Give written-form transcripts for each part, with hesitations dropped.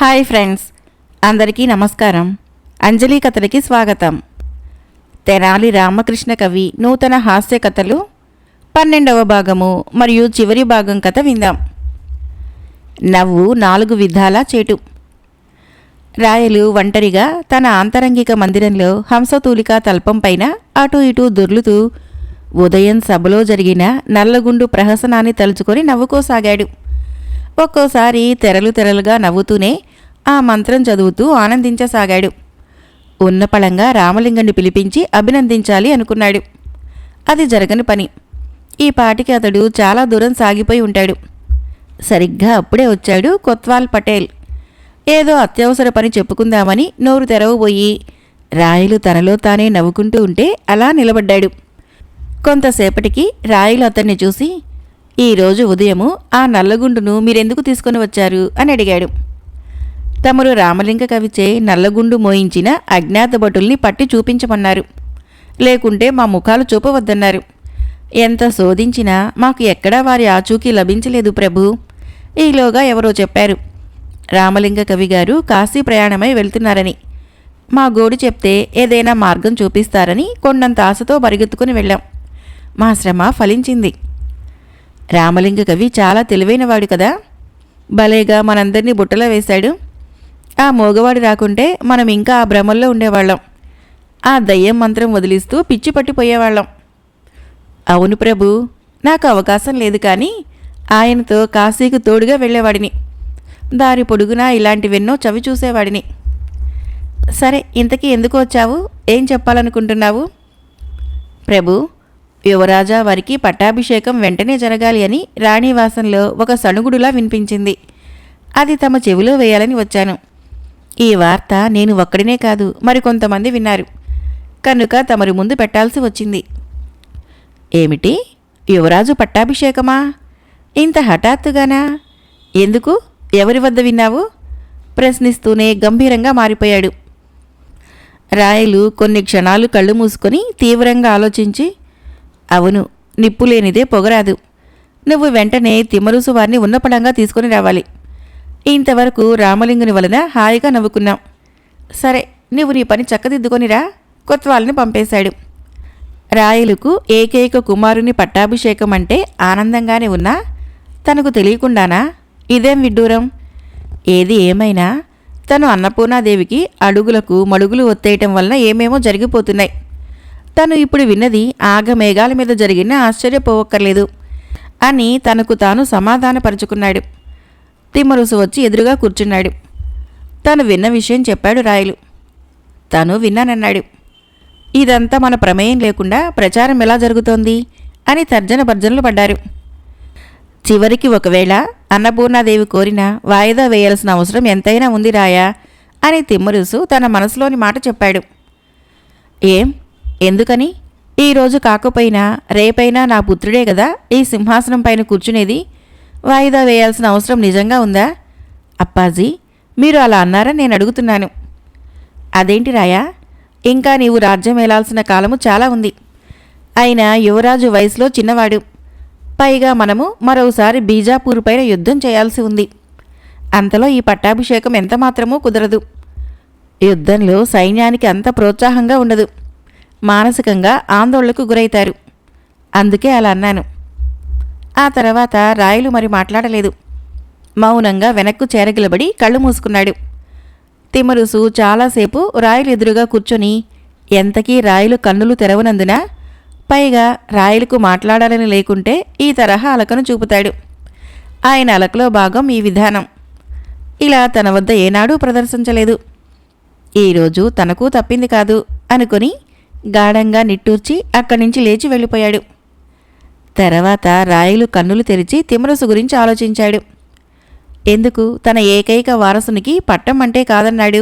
Hi friends, అందరికీ నమస్కారం. అంజలి కథలకి స్వాగతం. తెనాలి రామకృష్ణ కవి నూతన హాస్య కథలు 12వ భాగము మరియు చివరి భాగం కథ విందాం. నవ్వు 4 విధాల చేటు. రాయలు ఒంటరిగా తన ఆంతరంగిక మందిరంలో హంసతూలికా తల్పం పైన అటూ ఇటూ దొర్లుతూ ఉదయం సభలో జరిగిన నల్లగుండు ప్రహసనాన్ని తలుచుకొని నవ్వుకోసాగాడు. ఒక్కోసారి తెరలుగా నవ్వుతూనే ఆ మంత్రం చదువుతూ ఆనందించసాగాడు. ఉన్నపళంగా రామలింగన్ని పిలిపించి అభినందించాలి అనుకున్నాడు. అది జరగని పని. ఈ పాటికి అతడు చాలా దూరం సాగిపోయి ఉంటాడు. సరిగ్గా అప్పుడే వచ్చాడు కొత్వాల్ పటేల్. ఏదో అత్యవసర పని చెప్పుకుందామని నోరు తెరవబోయి రాయలు తనలో తానే నవ్వుకుంటూ ఉంటే అలా నిలబడ్డాడు. కొంతసేపటికి రాయలు అతన్ని చూసి, ఈరోజు ఉదయము ఆ నల్లగుండును మీరెందుకు తీసుకొని వచ్చారు అని అడిగాడు. తమరు రామలింగ కవిచే నల్లగుండు మోయించిన అజ్ఞాత భటుల్ని పట్టి చూపించమన్నారు. లేకుంటే మా ముఖాలు చూపవద్దన్నారు. ఎంత శోధించినా మాకు ఎక్కడా వారి ఆచూకీ లభించలేదు ప్రభు. ఈలోగా ఎవరో చెప్పారు, రామలింగ కవి గారు కాశీ ప్రయాణమై వెళ్తున్నారని. మా గోడు చెప్తే ఏదైనా మార్గం చూపిస్తారని కొండంత ఆశతో పరిగెత్తుకుని వెళ్ళాం. మా శ్రమ ఫలించింది. రామలింగ కవి చాలా తెలివైనవాడు కదా. భలేగా మనందరినీ బుట్టలో వేశాడు. ఆ మోగవాడు రాకుంటే మనం ఇంకా ఆ భ్రమల్లో ఉండేవాళ్ళం. ఆ దయ్యం మంత్రం వదిలిస్తూ పిచ్చి పట్టిపోయేవాళ్ళం. అవును ప్రభు, నాకు అవకాశం లేదు, కానీ ఆయనతో కాశీకి తోడుగా వెళ్ళేవాడిని. దారి పొడుగునా ఇలాంటివెన్నో చవి చూసేవాడిని. సరే, ఇంతకీ ఎందుకు వచ్చావు? ఏం చెప్పాలనుకుంటున్నావు? ప్రభు, యువరాజా వారికి పట్టాభిషేకం వెంటనే జరగాలి అని రాణివాసంలో ఒక సణుగుడులా వినిపించింది. అది తమ చెవిలో వేయాలని వచ్చాను. ఈ వార్త నేను ఒక్కడినే కాదు, మరికొంతమంది విన్నారు కనుక తమరి ముందు పెట్టాల్సి వచ్చింది. ఏమిటి, యువరాజు పట్టాభిషేకమా? ఇంత హఠాత్తుగానా? ఎందుకు? ఎవరి వద్ద విన్నావు? ప్రశ్నిస్తూనే గంభీరంగా మారిపోయాడు. రాయలు కొన్ని క్షణాలు కళ్ళు మూసుకొని తీవ్రంగా ఆలోచించి, అవును, నిప్పులేనిదే పొగరాదు. నువ్వు వెంటనే తిమ్మరుసు వారిని ఉన్నపళంగా తీసుకుని రావాలి. ఇంతవరకు రామలింగుని వలన హాయిగా నవ్వుకున్నాం. సరే, నువ్వు నీ పని చక్కదిద్దుకొనిరా. కొత్వాల్ని పంపేశాడు. రాయలకు ఏకైక కుమారుని పట్టాభిషేకం అంటే ఆనందంగానే ఉన్నా తనకు తెలియకుండానా? ఇదేం విడ్డూరం. ఏది ఏమైనా తను అన్నపూర్ణాదేవికి అడుగులకు మడుగులు ఒత్తేయటం వలన ఏమేమో జరిగిపోతున్నాయి. తను ఇప్పుడు విన్నది ఆగమేఘాల మీద జరిగిన ఆశ్చర్యపోవక్కర్లేదు అని తనకు తాను సమాధానపరుచుకున్నాడు. తిమ్మరుసు వచ్చి ఎదురుగా కూర్చున్నాడు. తను విన్న విషయం చెప్పాడు రాయలు. తను విన్నానన్నాడు. ఇదంతా మన ప్రమేయం లేకుండా ప్రచారం ఎలా జరుగుతోంది అని తర్జన భర్జనలు పడ్డారు. చివరికి ఒకవేళ అన్నపూర్ణాదేవి కోరినా వాయిదా వేయాల్సిన అవసరం ఎంతైనా ఉంది రాయా అని తిమ్మరుసు తన మనసులోని మాట చెప్పాడు. ఏం, ఎందుకని? ఈరోజు కాకపోయినా రేపైనా నా పుత్రుడే కదా ఈ సింహాసనం పైన కూర్చునేది. వాయిదా వేయాల్సిన అవసరం నిజంగా ఉందా? అప్పాజీ, మీరు అలా అన్నారని నేను అడుగుతున్నాను. అదేంటి రాయా, ఇంకా నీవు రాజ్యం ఏలాల్సిన కాలము చాలా ఉంది. అయినా యువరాజు వయసులో చిన్నవాడు. పైగా మనము మరోసారి బీజాపూర్ పైన యుద్ధం చేయాల్సి ఉంది. అంతలో ఈ పట్టాభిషేకం ఎంతమాత్రమూ కుదరదు. యుద్ధంలో సైన్యానికి అంత ప్రోత్సాహంగా ఉండదు. మానసికంగా ఆందోళనకు గురైతారు. అందుకే అలా అన్నాను. ఆ తర్వాత రాయలు మరి మాట్లాడలేదు. మౌనంగా వెనక్కు చేరగిలబడి కళ్ళు మూసుకున్నాడు. తిమ్మరుసు చాలాసేపు రాయలు ఎదురుగా కూర్చొని ఎంతకీ రాయలు కన్నులు తెరవనందున, పైగా రాయలకు మాట్లాడాలని లేకుంటే ఈ తరహా అలకను చూపుతాడు. ఆయన అలకలో భాగం ఈ విధానం. ఇలా తన వద్ద ఏనాడూ ప్రదర్శించలేదు. ఈరోజు తనకు తప్పింది కాదు అనుకొని గాఢంగా నిట్టూర్చి అక్కడి నుంచి లేచి వెళ్ళిపోయాడు. తర్వాత రాయలు కన్నులు తెరిచి తిమ్మరుసు గురించి ఆలోచించాడు. ఎందుకు తన ఏకైక వారసునికి పట్టం అంటే కాదన్నాడు?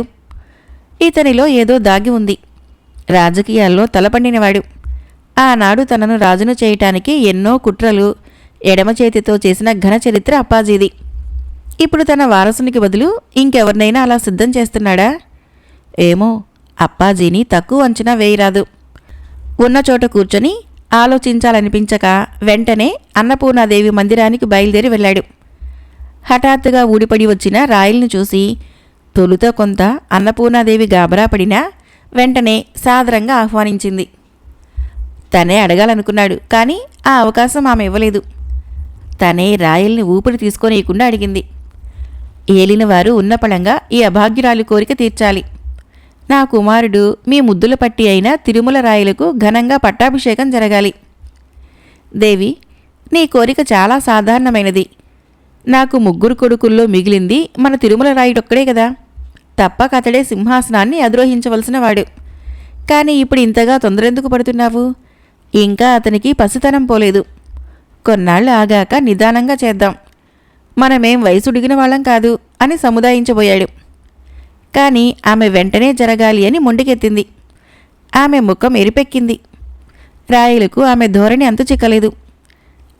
ఇతనిలో ఏదో దాగి ఉంది. రాజకీయాల్లో తలపండినవాడు. ఆనాడు తనను రాజును చేయటానికి ఎన్నో కుట్రలు ఎడమ చేతితో చేసిన ఘన చరిత్ర అప్పాజీది. ఇప్పుడు తన వారసునికి బదులు ఇంకెవరినైనా అలా సిద్ధం చేస్తున్నాడా? ఏమో, అప్పాజీని తక్కువ అంచనా వేయరాదు. ఉన్న చోట కూర్చొని ఆలోచించాలనిపించక వెంటనే అన్నపూర్ణాదేవి మందిరానికి బయలుదేరి వెళ్ళాడు. హఠాత్తుగా ఊడిపడి వచ్చిన రాయల్ని చూసి తొలుత కొంత అన్నపూర్ణాదేవి గాబరా పడినా వెంటనే సాదరంగా ఆహ్వానించింది. తనే అడగాలనుకున్నాడు, కానీ ఆ అవకాశం ఆమె ఇవ్వలేదు. తనే రాయల్ని ఊపిరి తీసుకోనీయకుండా అడిగింది. ఏలినవారు ఉన్నపళంగా ఈ అభాగ్యురాలి కోరిక తీర్చాలి. నా కుమారుడు మీ ముద్దుల పట్టి అయిన తిరుమల రాయలకు ఘనంగా పట్టాభిషేకం జరగాలి. దేవి, నీ కోరిక చాలా సాధారణమైనది. నాకు 3 కొడుకుల్లో మిగిలింది మన తిరుమల రాయుడొక్కడే కదా. తప్పక అతడే సింహాసనాన్ని అధిరోహించవలసిన వాడు. కానీ ఇప్పుడు ఇంతగా తొందరెందుకు పడుతున్నావు? ఇంకా అతనికి పసితనం పోలేదు. కొన్నాళ్ళు ఆగాక నిదానంగా చేద్దాం. మనమేం వయసుడిగిన వాళ్ళం కాదు అని సముదాయించబోయాడు. కానీ ఆమె వెంటనే జరగాలి అని మొండికెత్తింది. ఆమె ముఖం ఎరిపెక్కింది. రాయలకు ఆమె ధోరణి అంతు చిక్కలేదు.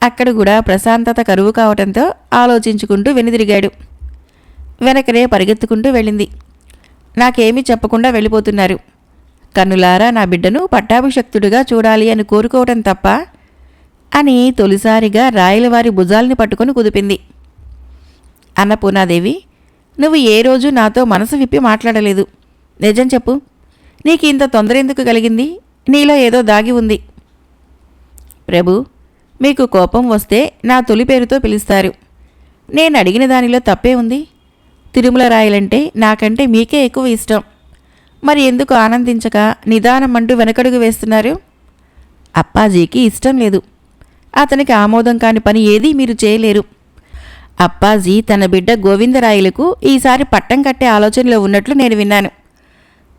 అక్కడ కూడా ప్రశాంతత కరువు కావటంతో ఆలోచించుకుంటూ వెనుదిరిగాడు. వెనకనే పరిగెత్తుకుంటూ వెళ్ళింది. నాకేమీ చెప్పకుండా వెళ్ళిపోతున్నారు. కన్నులారా నా బిడ్డను పట్టాభిషక్తుడిగా చూడాలి అని కోరుకోవటం తప్ప అని తొలిసారిగా రాయలవారి భుజాల్ని పట్టుకొని కుదిపింది. అన్నపూర్ణాదేవి, నువ్వు ఏ రోజు నాతో మనసు విప్పి మాట్లాడలేదు. నిజం చెప్పు. నీకు ఇంత తొందర ఎందుకు కలిగింది? నీలో ఏదో దాగి ఉంది. ప్రభు, మీకు కోపం వస్తే నా తొలి పేరుతో పిలుస్తారు. నేను అడిగిన దానిలో తప్పే ఉంది. తిరుమల రాయలంటే నాకంటే మీకే ఎక్కువ ఇష్టం. మరి ఎందుకు ఆనందించక నిదానమంటూ వెనకడుగు వేస్తున్నారు? అప్పాజీకి ఇష్టం లేదు. అతనికి ఆమోదం కాని పని ఏదీ మీరు చేయలేరు. అప్పాజీ తన బిడ్డ గోవిందరాయలకు ఈసారి పట్టం కట్టే ఆలోచనలో ఉన్నట్లు నేను విన్నాను.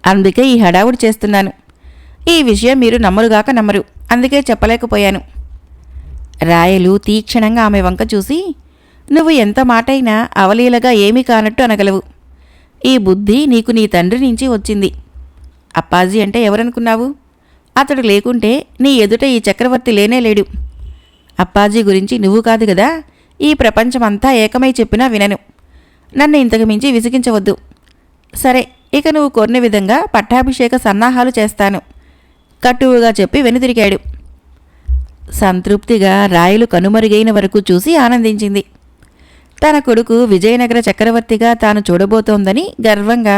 అందుకే ఈ హడావుడి చేస్తున్నాను. ఈ విషయం మీరు నమ్మరుగాక నమ్మరు. అందుకే చెప్పలేకపోయాను. రాయలు తీక్షణంగా ఆమె వంక చూసి, నువ్వు ఎంత మాటైనా అవలీలగా ఏమీ కానట్టు అనగలవు. ఈ బుద్ధి నీకు నీ తండ్రి నుంచి వచ్చింది. అప్పాజీ అంటే ఎవరనుకున్నావు? అతడు లేకుంటే నీ ఎదుట ఈ చక్రవర్తి లేనేలేడు. అప్పాజీ గురించి నువ్వు కాదు కదా ఈ ప్రపంచమంతా ఏకమై చెప్పినా వినను. నన్ను ఇంతకు మించి విసిగించవద్దు. సరే, ఇక నువ్వు కోరిన విధంగా పట్టాభిషేక సన్నాహాలు చేస్తాను కట్టువుగా చెప్పి వెనుదిరిగాడు. సంతృప్తిగా రాయలు కనుమరుగైన వరకు చూసి ఆనందించింది. తన కొడుకు విజయనగర చక్రవర్తిగా తాను చూడబోతోందని గర్వంగా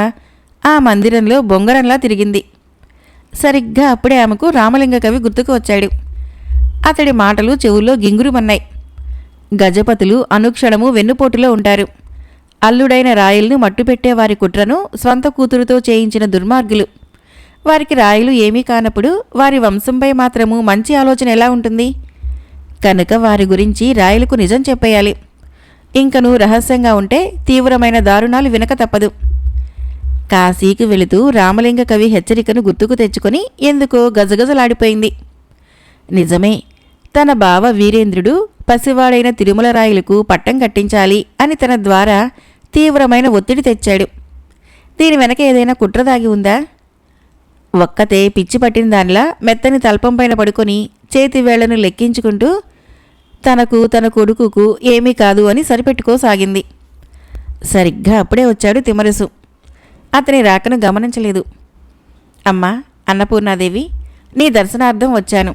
ఆ మందిరంలో బొంగరంలా తిరిగింది. సరిగ్గా అప్పుడే ఆమెకు రామలింగ కవి గుర్తుకు వచ్చాడు. అతడి మాటలు చెవుల్లో గింగురుమన్నాయి. గజపతులు అనుక్షణము వెన్నుపోటులో ఉంటారు. అల్లుడైన రాయల్ను మట్టుపెట్టే వారి కుట్రను స్వంత కూతురుతో చేయించిన దుర్మార్గులు. వారికి రాయలు ఏమీ కానప్పుడు వారి వంశంపై మాత్రము మంచి ఆలోచన ఎలా ఉంటుంది? కనుక వారి గురించి రాయలకు నిజం చెప్పేయాలి. ఇంకను రహస్యంగా ఉంటే తీవ్రమైన దారుణాలు వినక తప్పదు. కాశీకి వెళుతూ రామలింగ కవి హెచ్చరికను గుర్తుకు తెచ్చుకొని ఎందుకో గజగజలాడిపోయింది. నిజమే, తన బావ వీరేంద్రుడు పసివాడైన తిరుమల రాయలకు పట్టం కట్టించాలి అని తన ద్వారా తీవ్రమైన ఒత్తిడి తెచ్చాడు. దీని వెనక ఏదైనా కుట్ర దాగి ఉందా? ఒక్కతే పిచ్చి పట్టిన దానిలా మెత్తని తల్పంపైన పడుకొని చేతివేళ్లను లెక్కించుకుంటూ తనకు తన కొడుకుకు ఏమీ కాదు అని సరిపెట్టుకోసాగింది. సరిగ్గా అప్పుడే వచ్చాడు తిమ్మరసు. అతని రాకను గమనించలేదు. అమ్మా అన్నపూర్ణాదేవి, నీ దర్శనార్థం వచ్చాను.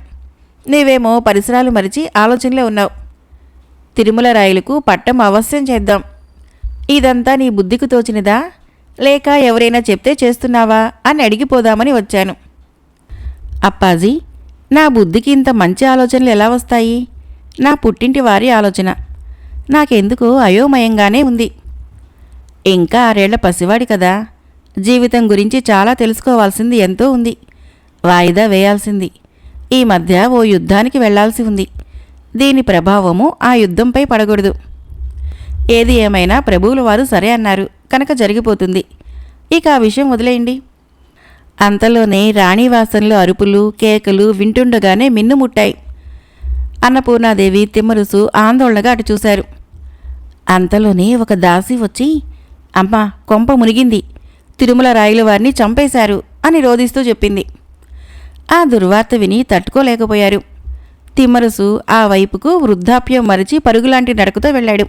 నీవేమో పరిసరాలు మరిచి ఆలోచనలో ఉన్నావు. తిరుమల రాయలకు పట్టం అవశ్యం చేద్దాం. ఇదంతా నీ బుద్ధికి తోచినదా, లేక ఎవరైనా చెప్తే చేస్తున్నావా అని అడిగిపోదామని వచ్చాను. అప్పాజీ, నా బుద్ధికి ఇంత మంచి ఆలోచనలు ఎలా వస్తాయి? నా పుట్టింటి వారి ఆలోచన. నాకెందుకో అయోమయంగానే ఉంది. ఇంకా 6 ఏళ్ల పసివాడి కదా. జీవితం గురించి చాలా తెలుసుకోవాల్సింది ఎంతో ఉంది. వాయిదా వేయాల్సింది. ఈ మధ్య ఓ యుద్ధానికి వెళ్లాల్సి ఉంది. దీని ప్రభావము ఆ యుద్ధంపై పడకూడదు. ఏది ఏమైనా ప్రభువుల వారు సరే అన్నారు కనుక జరిగిపోతుంది. ఇక ఆ విషయం వదిలేయండి. అంతలోనే రాణివాసంలో అరుపులు కేకలు వింటుండగానే మిన్నుముట్టాయి. అన్నపూర్ణాదేవి తిమ్మరుసు ఆందోళనగా అటు చూశారు. అంతలోనే ఒక దాసి వచ్చి, అమ్మా కొంప మునిగింది, తిరుమల రాయల వారిని చంపేశారు అని రోదిస్తూ చెప్పింది. ఆ దుర్వార్త విని తట్టుకోలేకపోయారు. తిమ్మరుసు ఆ వైపుకు వృద్ధాప్యం మరిచి పరుగులాంటి నడకతో వెళ్ళాడు.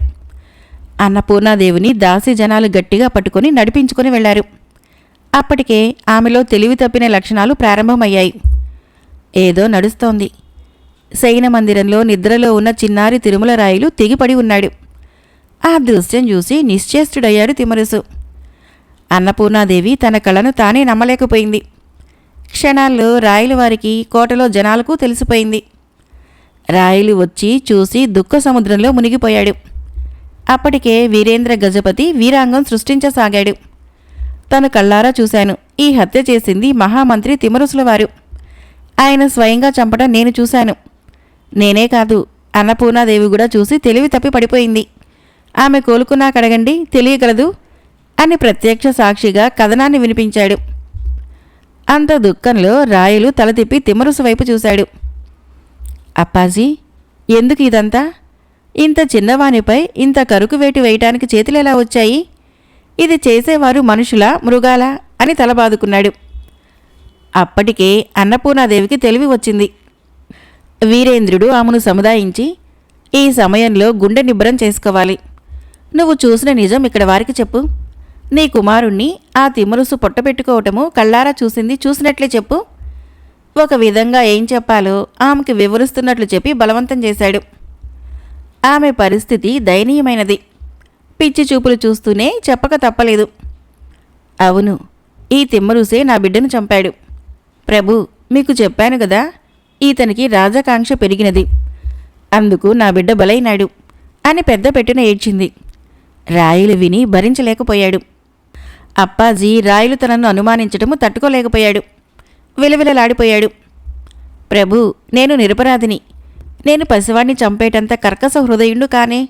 అన్నపూర్ణాదేవిని దాసి జనాలు గట్టిగా పట్టుకొని నడిపించుకొని వెళ్లారు. అప్పటికే ఆమెలో తెలివి తప్పిన లక్షణాలు ప్రారంభమయ్యాయి. ఏదో నడుస్తోంది. శయన మందిరంలో నిద్రలో ఉన్న చిన్నారి తిరుమల రాయలు తెగిపడి ఉన్నాడు. ఆ దృశ్యం చూసి నిశ్చేష్టుడయ్యాడు తిమ్మరుసు. అన్నపూర్ణాదేవి తన కళ్ళను తానే నమ్మలేకపోయింది. క్షణాల్లో రాయలు వారికి, కోటలో జనాలకు తెలిసిపోయింది. రాయలు వచ్చి చూసి దుఃఖ సముద్రంలో మునిగిపోయాడు. అప్పటికే వీరేంద్ర గజపతి వీరాంగం సృష్టించసాగాడు. తను కళ్ళారా చూశాను, ఈ హత్య చేసింది మహామంత్రి తిమ్మరుసుల వారు. ఆయన స్వయంగా చంపడం నేను చూశాను. నేనే కాదు, అన్నపూర్ణాదేవి కూడా చూసి తెలివి తప్పి పడిపోయింది. ఆమె కోలుకున్నాకడగండి, తెలియగలదు అని ప్రత్యక్ష సాక్షిగా కథనాన్ని వినిపించాడు. అంత దుఃఖంలో రాయలు తల తిప్పి తిమ్మరుసు వైపు చూశాడు. అప్పాజీ, ఎందుకు ఇదంతా? ఇంత చిన్నవానిపై ఇంత కరుకు వేటు వేయటానికి చేతులెలా వచ్చాయి? ఇది చేసేవారు మనుషులా, మృగాలా అని తలబాదుకున్నాడు. అప్పటికే అన్నపూర్ణాదేవికి తెలివి వచ్చింది. వీరేంద్రుడు ఆమెను సముదాయించి, ఈ సమయంలో గుండె నిబ్బరం చేసుకోవాలి. నువ్వు చూసిన నిజం ఇక్కడ వారికి చెప్పు. నీ కుమారుణ్ణి ఆ తిమ్మరుసు పొట్టపెట్టుకోవటము కళ్ళారా చూసినట్లే చెప్పు. ఒక విధంగా ఏం చెప్పాలో ఆమెకి వివరిస్తున్నట్లు చెప్పి బలవంతం చేశాడు. ఆమె పరిస్థితి దయనీయమైనది. పిచ్చి చూపులు చూస్తూనే చెప్పక తప్పలేదు. అవును, ఈ తిమ్మరుసే నా బిడ్డను చంపాడు. ప్రభు, మీకు చెప్పాను కదా, ఈతనికి రాజకాంక్ష పెరిగినది. అందుకు నా బిడ్డ బలైనాడు అని పెద్ద పెట్టున ఏడ్చింది. రాయలు విని భరించలేకపోయాడు. అప్పాజీ రాయలు తనను అనుమానించటము తట్టుకోలేకపోయాడు. విలవిలలాడిపోయాడు. ప్రభు, నేను నిరపరాధిని. నేను పసివాణ్ణి చంపేటంత కర్కశ హృదయుండు కానే.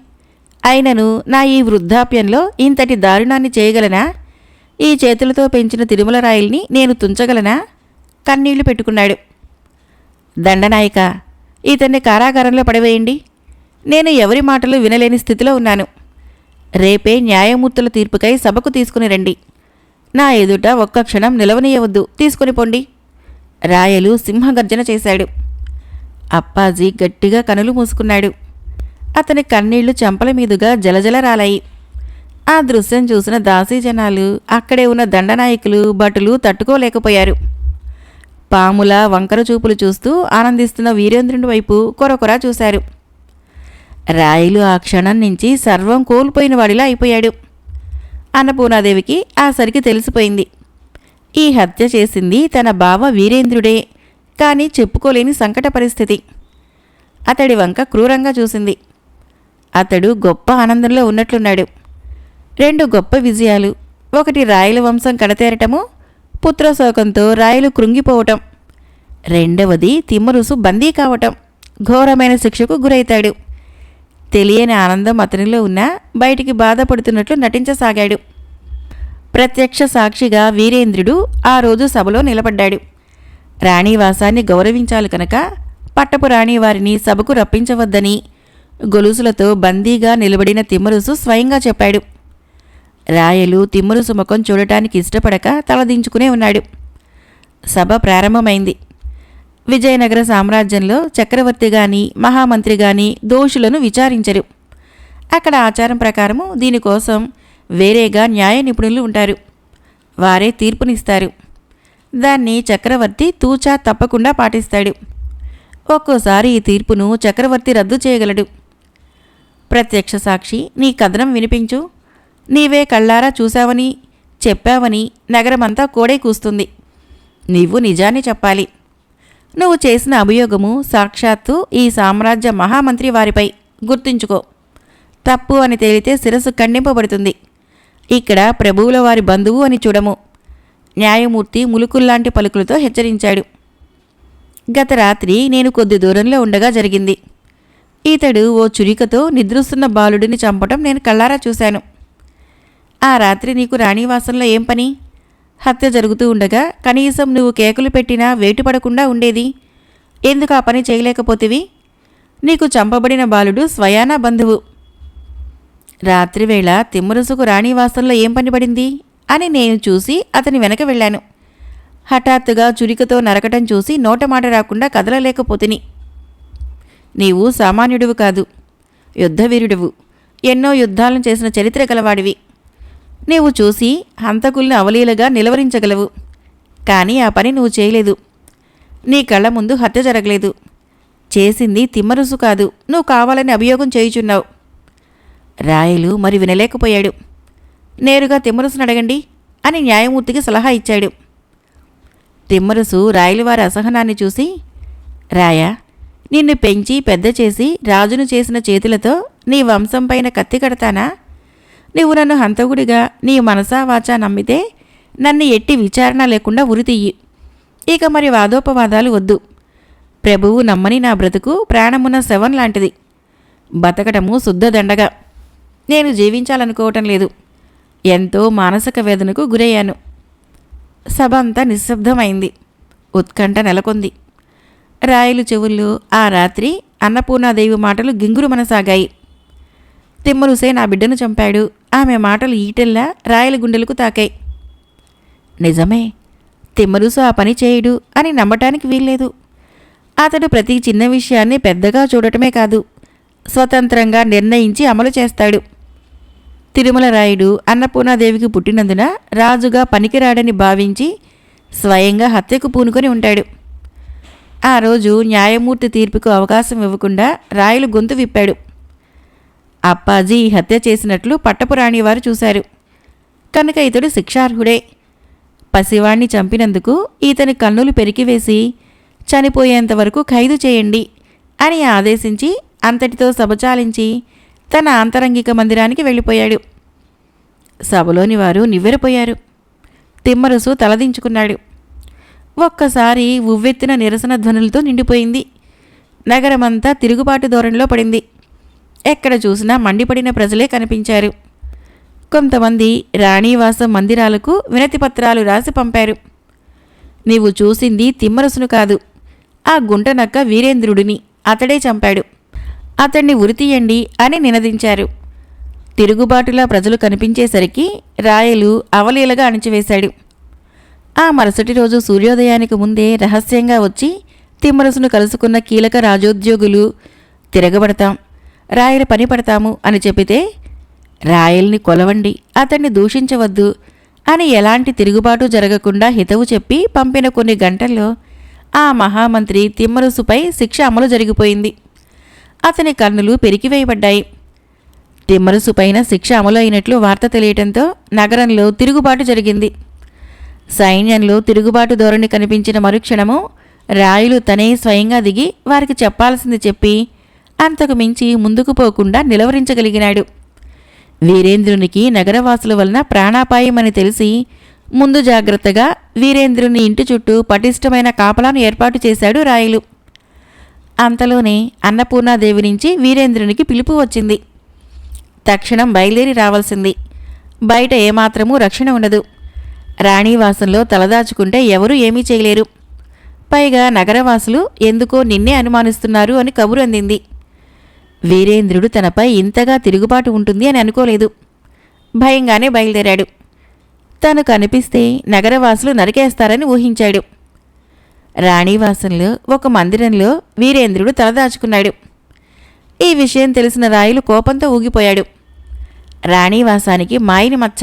అయినను నా ఈ వృద్ధాప్యంలో ఇంతటి దారుణాన్ని చేయగలనా? ఈ చేతులతో పెంచిన తిరుమల రాయల్ని నేను తుంచగలనా? కన్నీళ్లు పెట్టుకున్నాడు. దండనాయక, ఇతన్ని కారాగారంలో పడవేయండి. నేను ఎవరి మాటలు వినలేని స్థితిలో ఉన్నాను. రేపే న్యాయమూర్తుల తీర్పుకై సభకు తీసుకుని రండి. నా ఎదుట ఒక్క క్షణం నిలవనీయవద్దు, తీసుకుని పొండి. రాయలు సింహగర్జన చేశాడు. అప్పాజీ గట్టిగా కనులు మూసుకున్నాడు. అతని కన్నీళ్లు చెంపల మీదుగా జలజల రాలాయి. ఆ దృశ్యం చూసిన దాసీజనాలు, అక్కడే ఉన్న దండనాయకులు, భటులు తట్టుకోలేకపోయారు. పాముల వంకర చూపులు చూస్తూ ఆనందిస్తున్న వీరేంద్రుని వైపు కొరకొరా చూశారు. రాయలు ఆ క్షణం నుంచి సర్వం కోల్పోయిన వాడిలా అయిపోయాడు. అన్నపూర్ణాదేవికి ఆ సరికి తెలిసిపోయింది. ఈ హత్య చేసింది తన బావ వీరేంద్రుడే, కానీ చెప్పుకోలేని సంకట పరిస్థితి. అతడి వంక క్రూరంగా చూసింది. అతడు గొప్ప ఆనందంలో ఉన్నట్లున్నాడు. 2 గొప్ప విజయాలు. ఒకటి రాయల వంశం కడతేరటము, పుత్రశోకంతో రాయలు కృంగిపోవటం. రెండవది తిమ్మరుసు బందీ కావటం, ఘోరమైన శిక్షకు గురైతాడు. తెలియని ఆనందం అతనిలో ఉన్నా బయటికి బాధపడుతున్నట్లు నటించసాగాడు. ప్రత్యక్ష సాక్షిగా వీరేంద్రుడు ఆ రోజు సభలో నిలబడ్డాడు. రాణివాసాన్ని గౌరవించాలి కనుక పట్టపు రాణివారిని సభకు రప్పించవద్దని గొలుసులతో బందీగా నిలబడిన తిమ్మరుసు స్వయంగా చెప్పాడు. రాయలు తిమ్మరుసు ముఖం చూడటానికి ఇష్టపడక తలదించుకునే ఉన్నాడు. సభ ప్రారంభమైంది. విజయనగర సామ్రాజ్యంలో చక్రవర్తి గాని మహామంత్రి గాని దోషులను విచారించరు. అక్కడ ఆచారం ప్రకారము దీనికోసం వేరేగా న్యాయ నిపుణులు ఉంటారు. వారే తీర్పునిస్తారు. దాన్ని చక్రవర్తి తూచా తప్పకుండా పాటిస్తాడు. ఒక్కోసారి ఈ తీర్పును చక్రవర్తి రద్దు చేయగలడు. ప్రత్యక్ష సాక్షి, నీ కథనం వినిపించు. నీవే కళ్ళారా చూశావని చెప్పావని నగరమంతా కోడే కూస్తుంది. నీవు నిజాన్ని చెప్పాలి. నువ్వు చేసిన అభియోగము సాక్షాత్తు ఈ సామ్రాజ్య మహామంత్రి వారిపై. గుర్తుంచుకో. తప్పు అని తేలితే శిరస్సు ఖండింపబడుతుంది. ఇక్కడ ప్రభువుల వారి బంధువు అని చూడము. న్యాయమూర్తి ములుకుల్లాంటి పలుకులతో హెచ్చరించాడు. గత రాత్రి నేను కొద్ది దూరంలో ఉండగా జరిగింది. ఇతడు ఓ చురికతో నిద్రిస్తున్న బాలుడిని చంపటం నేను కళ్ళారా చూశాను. ఆ రాత్రి నీకు రాణివాసంలో ఏం పని? హత్య జరుగుతూ ఉండగా కనీసం నువ్వు కేకులు పెట్టినా వేటుపడకుండా ఉండేది. ఎందుకు ఆ పని చేయలేకపోతేవి? నీకు చంపబడిన బాలుడు స్వయానా బంధువు. రాత్రివేళ తిమ్మరుసుకు రాణివాసంలో ఏం పని పడింది అని నేను చూసి అతని వెనక వెళ్ళాను. హఠాత్తుగా చురికతో నరకటం చూసి నోటమాట రాకుండా కదలలేకపోతిని. నీవు సామాన్యుడివి కాదు, యుద్ధవీరుడివు. ఎన్నో యుద్ధాలను చేసిన చరిత్ర గలవాడివి. నీవు చూసి హంతకుల్ని అవలీలగా నిలవరించగలవు. కానీ ఆ పని నువ్వు చేయలేదు. నీ కళ్ళ ముందు హత్య జరగలేదు. చేసింది తిమ్మరుసు కాదు, నువ్వు కావాలని అభియోగం చేయుచున్నావు. రాయలు మరి వినలేకపోయాడు. నేరుగా తిమ్మరుసును అడగండి అని న్యాయమూర్తికి సలహా ఇచ్చాడు. తిమ్మరుసు రాయలవారి అసహనాన్ని చూసి, రాయా, నిన్ను పెంచి పెద్ద చేసి రాజును చేసిన చేతులతో నీ వంశంపైన కత్తి కడతానా? నువ్వు నన్ను హంతకుడిగా నీ మనసా వాచా నమ్మితే నన్ను ఎట్టి విచారణ లేకుండా ఉరితీయి. ఇక మరి వాదోపవాదాలు వద్దు. ప్రభువు నమ్మని నా బ్రతుకు ప్రాణమున్న శవం లాంటిది. బతకటము శుద్ధ దండగా. నేను జీవించాలనుకోవటం లేదు. ఎంతో మానసిక వేదనకు గురయ్యాను. సభ అంతా నిశ్శబ్దమైంది. ఉత్కంఠ నెలకొంది. రాయలు చెవుల్లో ఆ రాత్రి అన్నపూర్ణాదేవి మాటలు గింగురుమనసాగాయి. తిమ్మరుసే నా బిడ్డను చంపాడు. ఆమె మాటలు ఈటెల్లా రాయల గుండెలకు తాకాయి. నిజమే, తిమ్మరుసు ఆ పని చేయడు అని నమ్మటానికి వీల్లేదు. అతడు ప్రతి చిన్న విషయాన్ని పెద్దగా చూడటమే కాదు, స్వతంత్రంగా నిర్ణయించి అమలు చేస్తాడు. తిరుమల రాయుడు అన్నపూర్ణాదేవికి పుట్టినందున రాజుగా పనికిరాడని భావించి స్వయంగా హత్యకు పూనుకొని ఉంటాడు. ఆ రోజు న్యాయమూర్తి తీర్పుకు అవకాశం ఇవ్వకుండా రాయలు గొంతు విప్పాడు. అప్పాజీ హత్య చేసినట్లు పట్టపురాణివారు చూశారు కనుక ఇతడు శిక్షార్హుడే. పసివాణ్ణి చంపినందుకు ఇతని కన్నులు పెరికివేసి చనిపోయేంతవరకు ఖైదు చేయండి అని ఆదేశించి అంతటితో సభచాలించి తన ఆంతరంగిక మందిరానికి వెళ్ళిపోయాడు. సభలోని వారు నివ్వెరపోయారు. తిమ్మరుసు తలదించుకున్నాడు. ఒక్కసారి ఉవ్వెత్తిన నిరసన ధ్వనులతో నిండిపోయింది. నగరమంతా తిరుగుబాటు ధోరణిలో పడింది. ఎక్కడ చూసినా మండిపడిన ప్రజలే కనిపించారు. కొంతమంది రాణీవాసం మందిరాలకు వినతిపత్రాలు రాసి పంపారు. నీవు చూసింది తిమ్మరసును కాదు, ఆ గుంటనక్క వీరేంద్రుడిని. అతడే చంపాడు. అతన్ని ఉరితీయండి అని నినదించారు. తిరుగుబాటులా ప్రజలు కనిపించేసరికి రాయలు అవలీలగా అణిచివేశాడు. ఆ మరుసటి రోజు సూర్యోదయానికి ముందే రహస్యంగా వచ్చి తిమ్మరసును కలుసుకున్న కీలక రాజోద్యోగులు తిరగబడతాం, రాయల పని పడతాము అని చెప్పితే, రాయల్ని కొలవండి, అతన్ని దూషించవద్దు అని ఎలాంటి తిరుగుబాటు జరగకుండా హితవు చెప్పి పంపిన కొన్ని గంటల్లో ఆ మహామంత్రి తిమ్మరుసుపై శిక్ష అమలు జరిగిపోయింది. అతని కన్నులు పెరికివేయబడ్డాయి. తిమ్మరుసుపైన శిక్ష అమలు అయినట్లు వార్త తెలియటంతో నగరంలో తిరుగుబాటు జరిగింది. సైన్యంలో తిరుగుబాటు ధోరణి కనిపించిన మరుక్షణము రాయులు తనే స్వయంగా దిగి వారికి చెప్పాల్సింది చెప్పి అంతకు మించి ముందుకు పోకుండా నిలవరించగలిగినాడు. వీరేంద్రునికి నగరవాసుల వలన ప్రాణాపాయమని తెలిసి ముందు జాగ్రత్తగా వీరేంద్రుని ఇంటి చుట్టూ పటిష్టమైన కాపలాను ఏర్పాటు చేశాడు రాయలు. అంతలోనే అన్నపూర్ణాదేవి నుంచి వీరేంద్రునికి పిలుపు వచ్చింది. తక్షణం బయలుదేరి రావాల్సింది. బయట ఏమాత్రమూ రక్షణ ఉండదు. రాణీవాసంలో తలదాచుకుంటే ఎవరూ ఏమీ చేయలేరు. పైగా నగరవాసులు ఎందుకో నిన్నే అనుమానిస్తున్నారు అని కబురు అందింది. వీరేంద్రుడు తనపై ఇంతగా తిరుగుబాటు ఉంటుంది అని అనుకోలేదు. భయంగానే బయలుదేరాడు. తను కనిపిస్తే నగరవాసులు నరికేస్తారని ఊహించాడు. రాణీవాసంలో ఒక మందిరంలో వీరేంద్రుడు తలదాచుకున్నాడు. ఈ విషయం తెలిసిన రాయులు కోపంతో ఊగిపోయాడు. రాణీవాసానికి మాయని మచ్చ.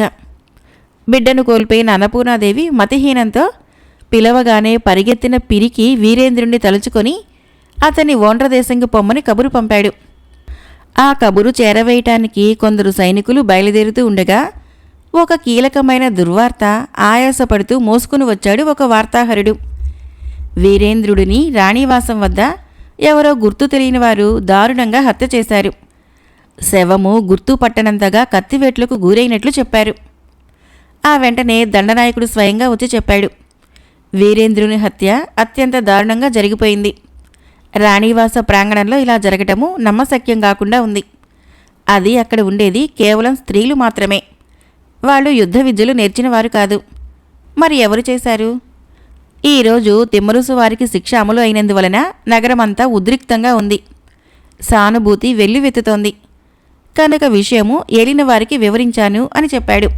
బిడ్డను కోల్పోయిన అన్నపూర్ణాదేవి మతిహీనంతో పిలవగానే పరిగెత్తిన పిరికి వీరేంద్రుణ్ణి తలుచుకొని అతన్ని ఓండ్రదేశంకి పొమ్మని కబురు పంపాడు. ఆ కబురు చేరవేయటానికి కొందరు సైనికులు బయలుదేరుతూ ఉండగా ఒక కీలకమైన దుర్వార్త ఆయాసపడుతూ మోసుకుని వచ్చాడు ఒక వార్తాహరుడు. వీరేంద్రుడిని రాణీవాసం వద్ద ఎవరో గుర్తు తెలియని వారు దారుణంగా హత్య చేశారు. శవము గుర్తు పట్టనంతగా కత్తివేట్లకు గురైనట్లు చెప్పారు. ఆ వెంటనే దండనాయకుడు స్వయంగా వచ్చి చెప్పాడు. వీరేంద్రుని హత్య అత్యంత దారుణంగా జరిగిపోయింది. రాణీవాస ప్రాంగణంలో ఇలా జరగటము నమ్మశక్యం కాకుండా ఉంది. అది అక్కడ ఉండేది కేవలం స్త్రీలు మాత్రమే. వాళ్ళు యుద్ధ విద్యలు నేర్చినవారు కాదు. మరి ఎవరు చేశారు? ఈరోజు తిమ్మరుసు వారికి శిక్ష అమలు అయినందువలన నగరమంతా ఉద్రిక్తంగా ఉంది. సానుభూతి వెల్లువెత్తుతోంది. కనుక విషయము ఏలిన వారికి వివరించాను అని చెప్పాడు.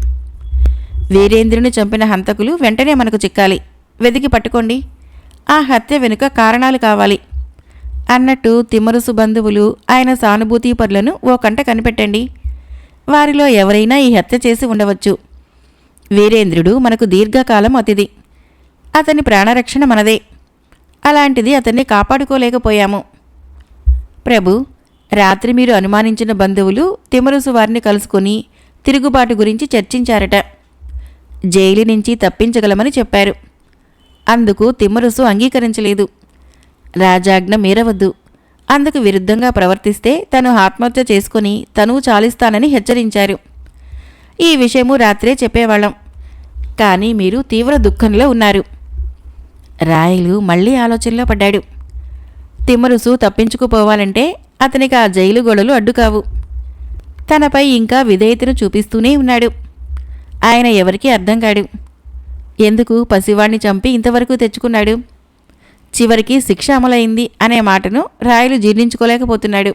వీరేంద్రుని చంపిన హంతకులు వెంటనే మనకు చిక్కాలి. వెతికి పట్టుకోండి. ఆ హత్య వెనుక కారణాలు కావాలి అన్నట్టు తిమ్మరుసు బంధువులు ఆయన సానుభూతి పరులను ఓ కంట కనిపెట్టండి. వారిలో ఎవరైనా ఈ హత్య చేసి ఉండవచ్చు. వీరేంద్రుడు మనకు దీర్ఘకాలం అతిథి. అతని ప్రాణరక్షణ మనదే. అలాంటిది అతన్ని కాపాడుకోలేకపోయాము. ప్రభు, రాత్రి మీరు అనుమానించిన బంధువులు తిమ్మరుసు వారిని కలుసుకొని తిరుగుబాటు గురించి చర్చించారట. జైలు నుంచి తప్పించగలమని చెప్పారు. అందుకు తిమ్మరుసు అంగీకరించలేదు. రాజాజ్ఞ మీరవద్దు, అందుకు విరుద్ధంగా ప్రవర్తిస్తే తను ఆత్మహత్య చేసుకుని తను చాలిస్తానని హెచ్చరించారు. ఈ విషయము రాత్రే చెప్పేవాళ్ళం, కానీ మీరు తీవ్ర దుఃఖంలో ఉన్నారు. రాయలు మళ్ళీ ఆలోచనలో పడ్డాడు. తిమ్మరుసు తప్పించుకుపోవాలంటే అతనికి ఆ జైలు గోడలు అడ్డుకావు. తనపై ఇంకా విధేయతను చూపిస్తూనే ఉన్నాడు. ఆయన ఎవరికీ అర్థం కాడు. ఎందుకు పసివాణ్ణి చంపి ఇంతవరకు తెచ్చుకున్నాడు? చివరికి శిక్ష అమలైంది అనే మాటను రాయలు జీర్ణించుకోలేకపోతున్నాడు.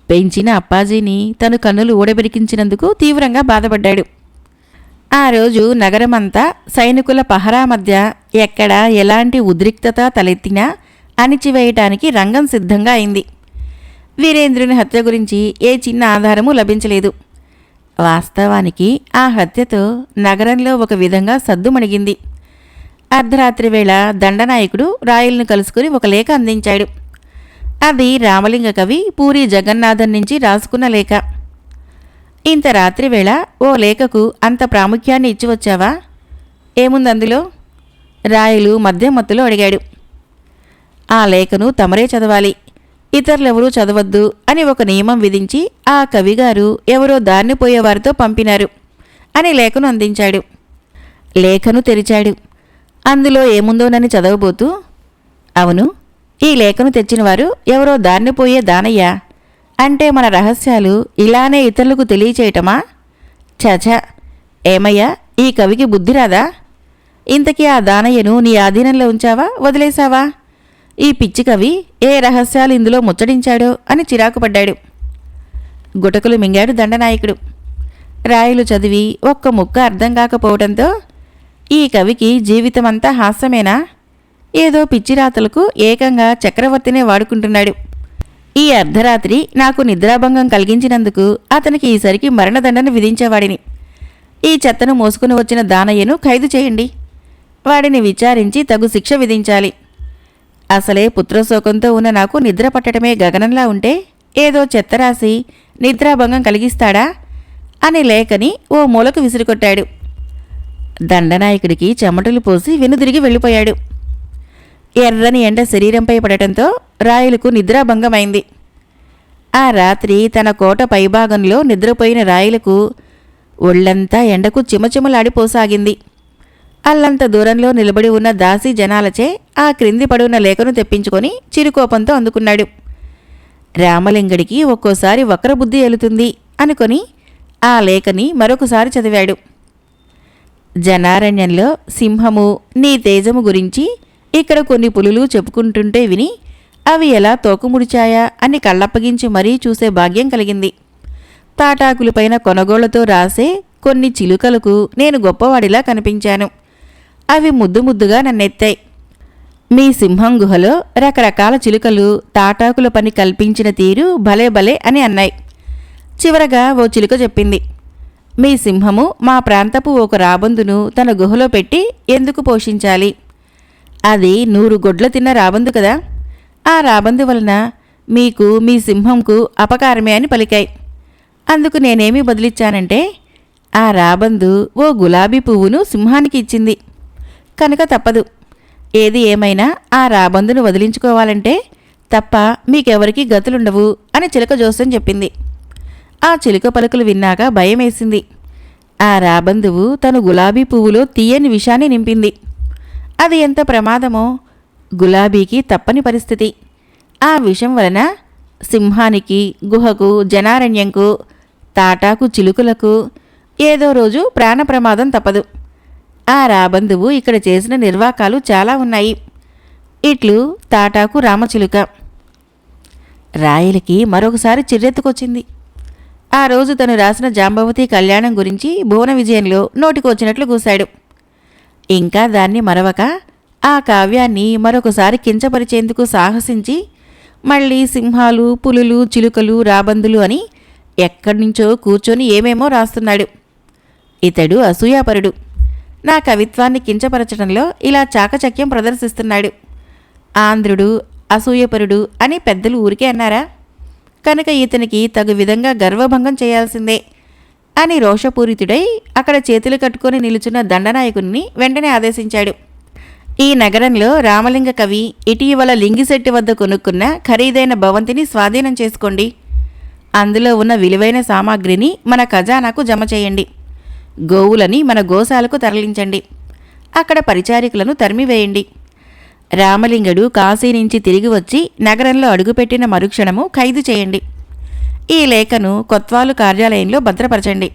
పెంచిన అప్పాజీని తను కన్నులు ఊడబెరికించినందుకు తీవ్రంగా బాధపడ్డాడు. ఆ రోజు నగరమంతా సైనికుల పహరా మధ్య ఎక్కడా ఎలాంటి ఉద్రిక్తత తలెత్తినా అణిచివేయటానికి రంగం సిద్ధంగా అయింది. వీరేంద్రుని హత్య గురించి ఏ చిన్న ఆధారము లభించలేదు. వాస్తవానికి ఆ హత్యతో నగరంలో ఒక విధంగా సద్దుమణిగింది. అర్ధరాత్రి వేళ దండనాయకుడు రాయలను కలుసుకుని ఒక లేఖ అందించాడు. అది రామలింగ కవి పూరి జగన్నాథన్ నుంచి రాసుకున్న లేఖ. ఇంత రాత్రివేళ ఓ లేఖకు అంత ప్రాముఖ్యాన్ని ఇచ్చి వచ్చావా? ఏముంది అందులో? రాయలు మధ్యమత్తులో అడిగాడు. ఆ లేఖను తమరే చదవాలి, ఇతరులెవరూ చదవద్దు అని ఒక నియమం విధించి ఆ కవిగారు ఎవరో దారిని పోయేవారితో పంపినారు అని లేఖను అందించాడు. లేఖను తెరిచాడు. అందులో ఏముందోనని చదవబోతూ, అవును, ఈ లేఖను తెచ్చినవారు ఎవరో దారిని పోయే దానయ్య. అంటే మన రహస్యాలు ఇలానే ఇతరులకు తెలియచేయటమా? చచ, ఏమయ్యా, ఈ కవికి బుద్ధి రాదా? ఇంతకీ ఆ దానయ్యను నీ ఆధీనంలో ఉంచావా, వదిలేశావా? ఈ పిచ్చి కవి ఏ రహస్యాలు ఇందులో ముచ్చడించాడో అని చిరాకుపడ్డాడు. గుటకులు మింగాడు దండనాయకుడు. రాయలు చదివి ఒక్క ముక్క అర్థం కాకపోవడంతో, ఈ కవికి జీవితమంతా హాస్యమేనా? ఏదో పిచ్చిరాతలకు ఏకంగా చక్రవర్తినే వాడుకుంటున్నాడు. ఈ అర్ధరాత్రి నాకు నిద్రాభంగం కలిగించినందుకు అతనికి ఈసరికి మరణదండన విధించేవాడిని. ఈ చెత్తను మోసుకుని వచ్చిన దానయ్యను ఖైదు చేయండి. వాడిని విచారించి తగు శిక్ష విధించాలి. అసలే పుత్రశోకంతో ఉన్న నాకు నిద్ర పట్టడమే గగనంలా ఉంటే ఏదో చెత్త రాసి నిద్రాభంగం కలిగిస్తాడా అని లేఖని ఓ మూలకు విసిరికొట్టాడు. దండనాయకుడికి చెమటలు పోసి వెనుదిరిగి వెళ్ళిపోయాడు. ఎర్రని ఎండ శరీరంపై పడటంతో రాయలకు నిద్రాభంగమైంది. ఆ రాత్రి తన కోట పైభాగంలో నిద్రపోయిన రాయలకు ఒళ్లంతా ఎండకు చిమచిమలాడిపోసాగింది. అల్లంత దూరంలో నిలబడి ఉన్న దాసీ జనాలచే ఆ క్రింది పడున్న లేఖను తెప్పించుకొని చిరుకోపంతో అందుకున్నాడు. రామలింగడికి ఒక్కోసారి వక్రబుద్ధి ఏలుతుంది అనుకొని ఆ లేఖని మరొకసారి చదివాడు. జనారణ్యంలో సింహము నీ తేజము గురించి ఇక్కడ కొన్ని పులులు చెప్పుకుంటుంటే విని అవి ఎలా తోకముడిచాయా అని కళ్ళప్పగించి మరీ చూసే భాగ్యం కలిగింది. తాటాకులపైన కొనగోళ్లతో రాసే కొన్ని చిలుకలకు నేను గొప్పవాడిలా కనిపించాను. అవి ముద్దు ముద్దుగా నన్నెత్తాయి. మీ సింహం గుహలో రకరకాల చిలుకలు తాటాకుల పని కల్పించిన తీరు భలే భలే అని అన్నాయి. చివరగా ఓ చిలుక చెప్పింది, మీ సింహము మా ప్రాంతపు ఒక రాబందును తన గుహలో పెట్టి ఎందుకు పోషించాలి? అది 100 గొడ్ల తిన్న రాబందు కదా. ఆ రాబందు వలన మీకు మీ సింహంకు అపకారమే అని పలికాయి. అందుకు నేనేమి బదిలిచ్చానంటే ఆ రాబందు ఓ గులాబీ పువ్వును సింహానికి ఇచ్చింది కనుక తప్పదు. ఏది ఏమైనా ఆ రాబందును వదిలించుకోవాలంటే తప్ప మీకెవరికీ గతులుండవు అని చిలుక జోస్యం చెప్పింది. ఆ చిలుక పలుకులు విన్నాక భయమేసింది. ఆ రాబందువు తను గులాబీ పువ్వులో తీయని విషాన్ని నింపింది. అది ఎంత ప్రమాదమో గులాబీకి తప్పని పరిస్థితి. ఆ విషం వలన సింహానికి, గుహకు, జనారణ్యంకు, తాటాకు చిలుకలకు ఏదో రోజు ప్రాణ ప్రమాదం తప్పదు. ఆ రాబందువు ఇక్కడ చేసిన నిర్వాకాలు చాలా ఉన్నాయి. ఇట్లు తాటాకు రామచిలుక. రాయలకి మరొకసారి చిర్రెత్తుకొచ్చింది. ఆ రోజు తను రాసిన జాంబవతి కళ్యాణం గురించి భువన విజయంలో నోటికొచ్చినట్లు కూశాడు. ఇంకా దాన్ని మరవక ఆ కావ్యాన్ని మరొకసారి కించపరిచేందుకు సాహసించి మళ్ళీ సింహాలు, పులులు, చిలుకలు, రాబందులు అని ఎక్కడ్నుంచో కూర్చొని ఏమేమో రాస్తున్నాడు. ఇతడు అసూయాపరుడు. నా కవిత్వాన్ని కించపరచడంలో ఇలా చాకచక్యం ప్రదర్శిస్తున్నాడు. ఆంధ్రుడు, అసూయపరుడు అని పెద్దలు ఊరికే అన్నారా? కనుక ఇతనికి తగు విధంగా గర్వభంగం చేయాల్సిందే. అని రోషపూరితుడై అక్కడ చేతులు కట్టుకొని నిలుచున్న దండనాయకుణ్ణి వెంటనే ఆదేశించాడు. ఈ నగరంలో రామలింగ కవి ఇటీవల లింగిశెట్టి వద్ద కొనుక్కున్న ఖరీదైన భవంతిని స్వాధీనం చేసుకోండి. అందులో ఉన్న విలువైన సామాగ్రిని మన ఖజానాకు జమ చేయండి. గోవులని మన గోశాలకు తరలించండి. అక్కడ పరిచారికులను తరిమివేయండి. రామలింగడు కాశీ నుంచి తిరిగి వచ్చి నగరంలో అడుగుపెట్టిన మరుక్షణము ఖైదు చేయండి. ఈ లేఖను కొత్వాలు కార్యాలయంలో భద్రపరచండి.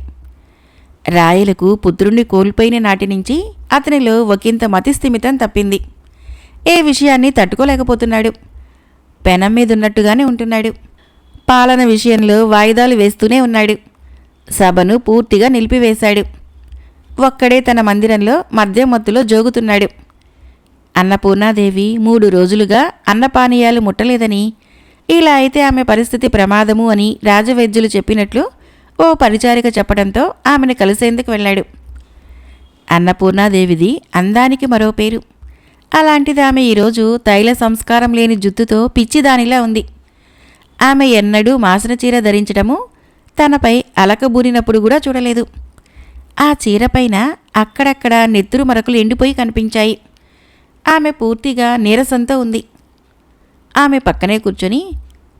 రాయలకు పుత్రుణ్ణి కోల్పోయిన నాటి నుంచి అతనిలో ఒకంత మతిస్థిమితం తప్పింది. ఏ విషయాన్ని తట్టుకోలేకపోతున్నాడు. పెనం మీదున్నట్టుగానే ఉంటున్నాడు. పాలన విషయంలో వాయిదాలు వేస్తూనే ఉన్నాడు. సభను పూర్తిగా నిలిపివేశాడు. ఒక్కడే తన మందిరంలో మద్యమత్తులో జోగుతున్నాడు. అన్నపూర్ణాదేవి 3 రోజులుగా అన్నపానీయాలు ముట్టలేదని, ఇలా అయితే ఆమె పరిస్థితి ప్రమాదము అని రాజవైద్యులు చెప్పినట్లు ఓ పరిచారిక చెప్పడంతో ఆమెను కలిసేందుకు వెళ్ళాడు. అన్నపూర్ణాదేవిది అందానికి మరో పేరు. అలాంటిది ఆమె ఈరోజు తైల సంస్కారం లేని జుత్తుతో పిచ్చిదానిలా ఉంది. ఆమె ఎన్నడూ మాసిన చీర ధరించడము తనపై అలకబూరినప్పుడు కూడా చూడలేదు. ఆ చీరపైన అక్కడక్కడ నెత్తురు మరకలు ఎండిపోయి కనిపించాయి. ఆమె పూర్తిగా నీరసంతో ఉంది. ఆమె పక్కనే కూర్చొని,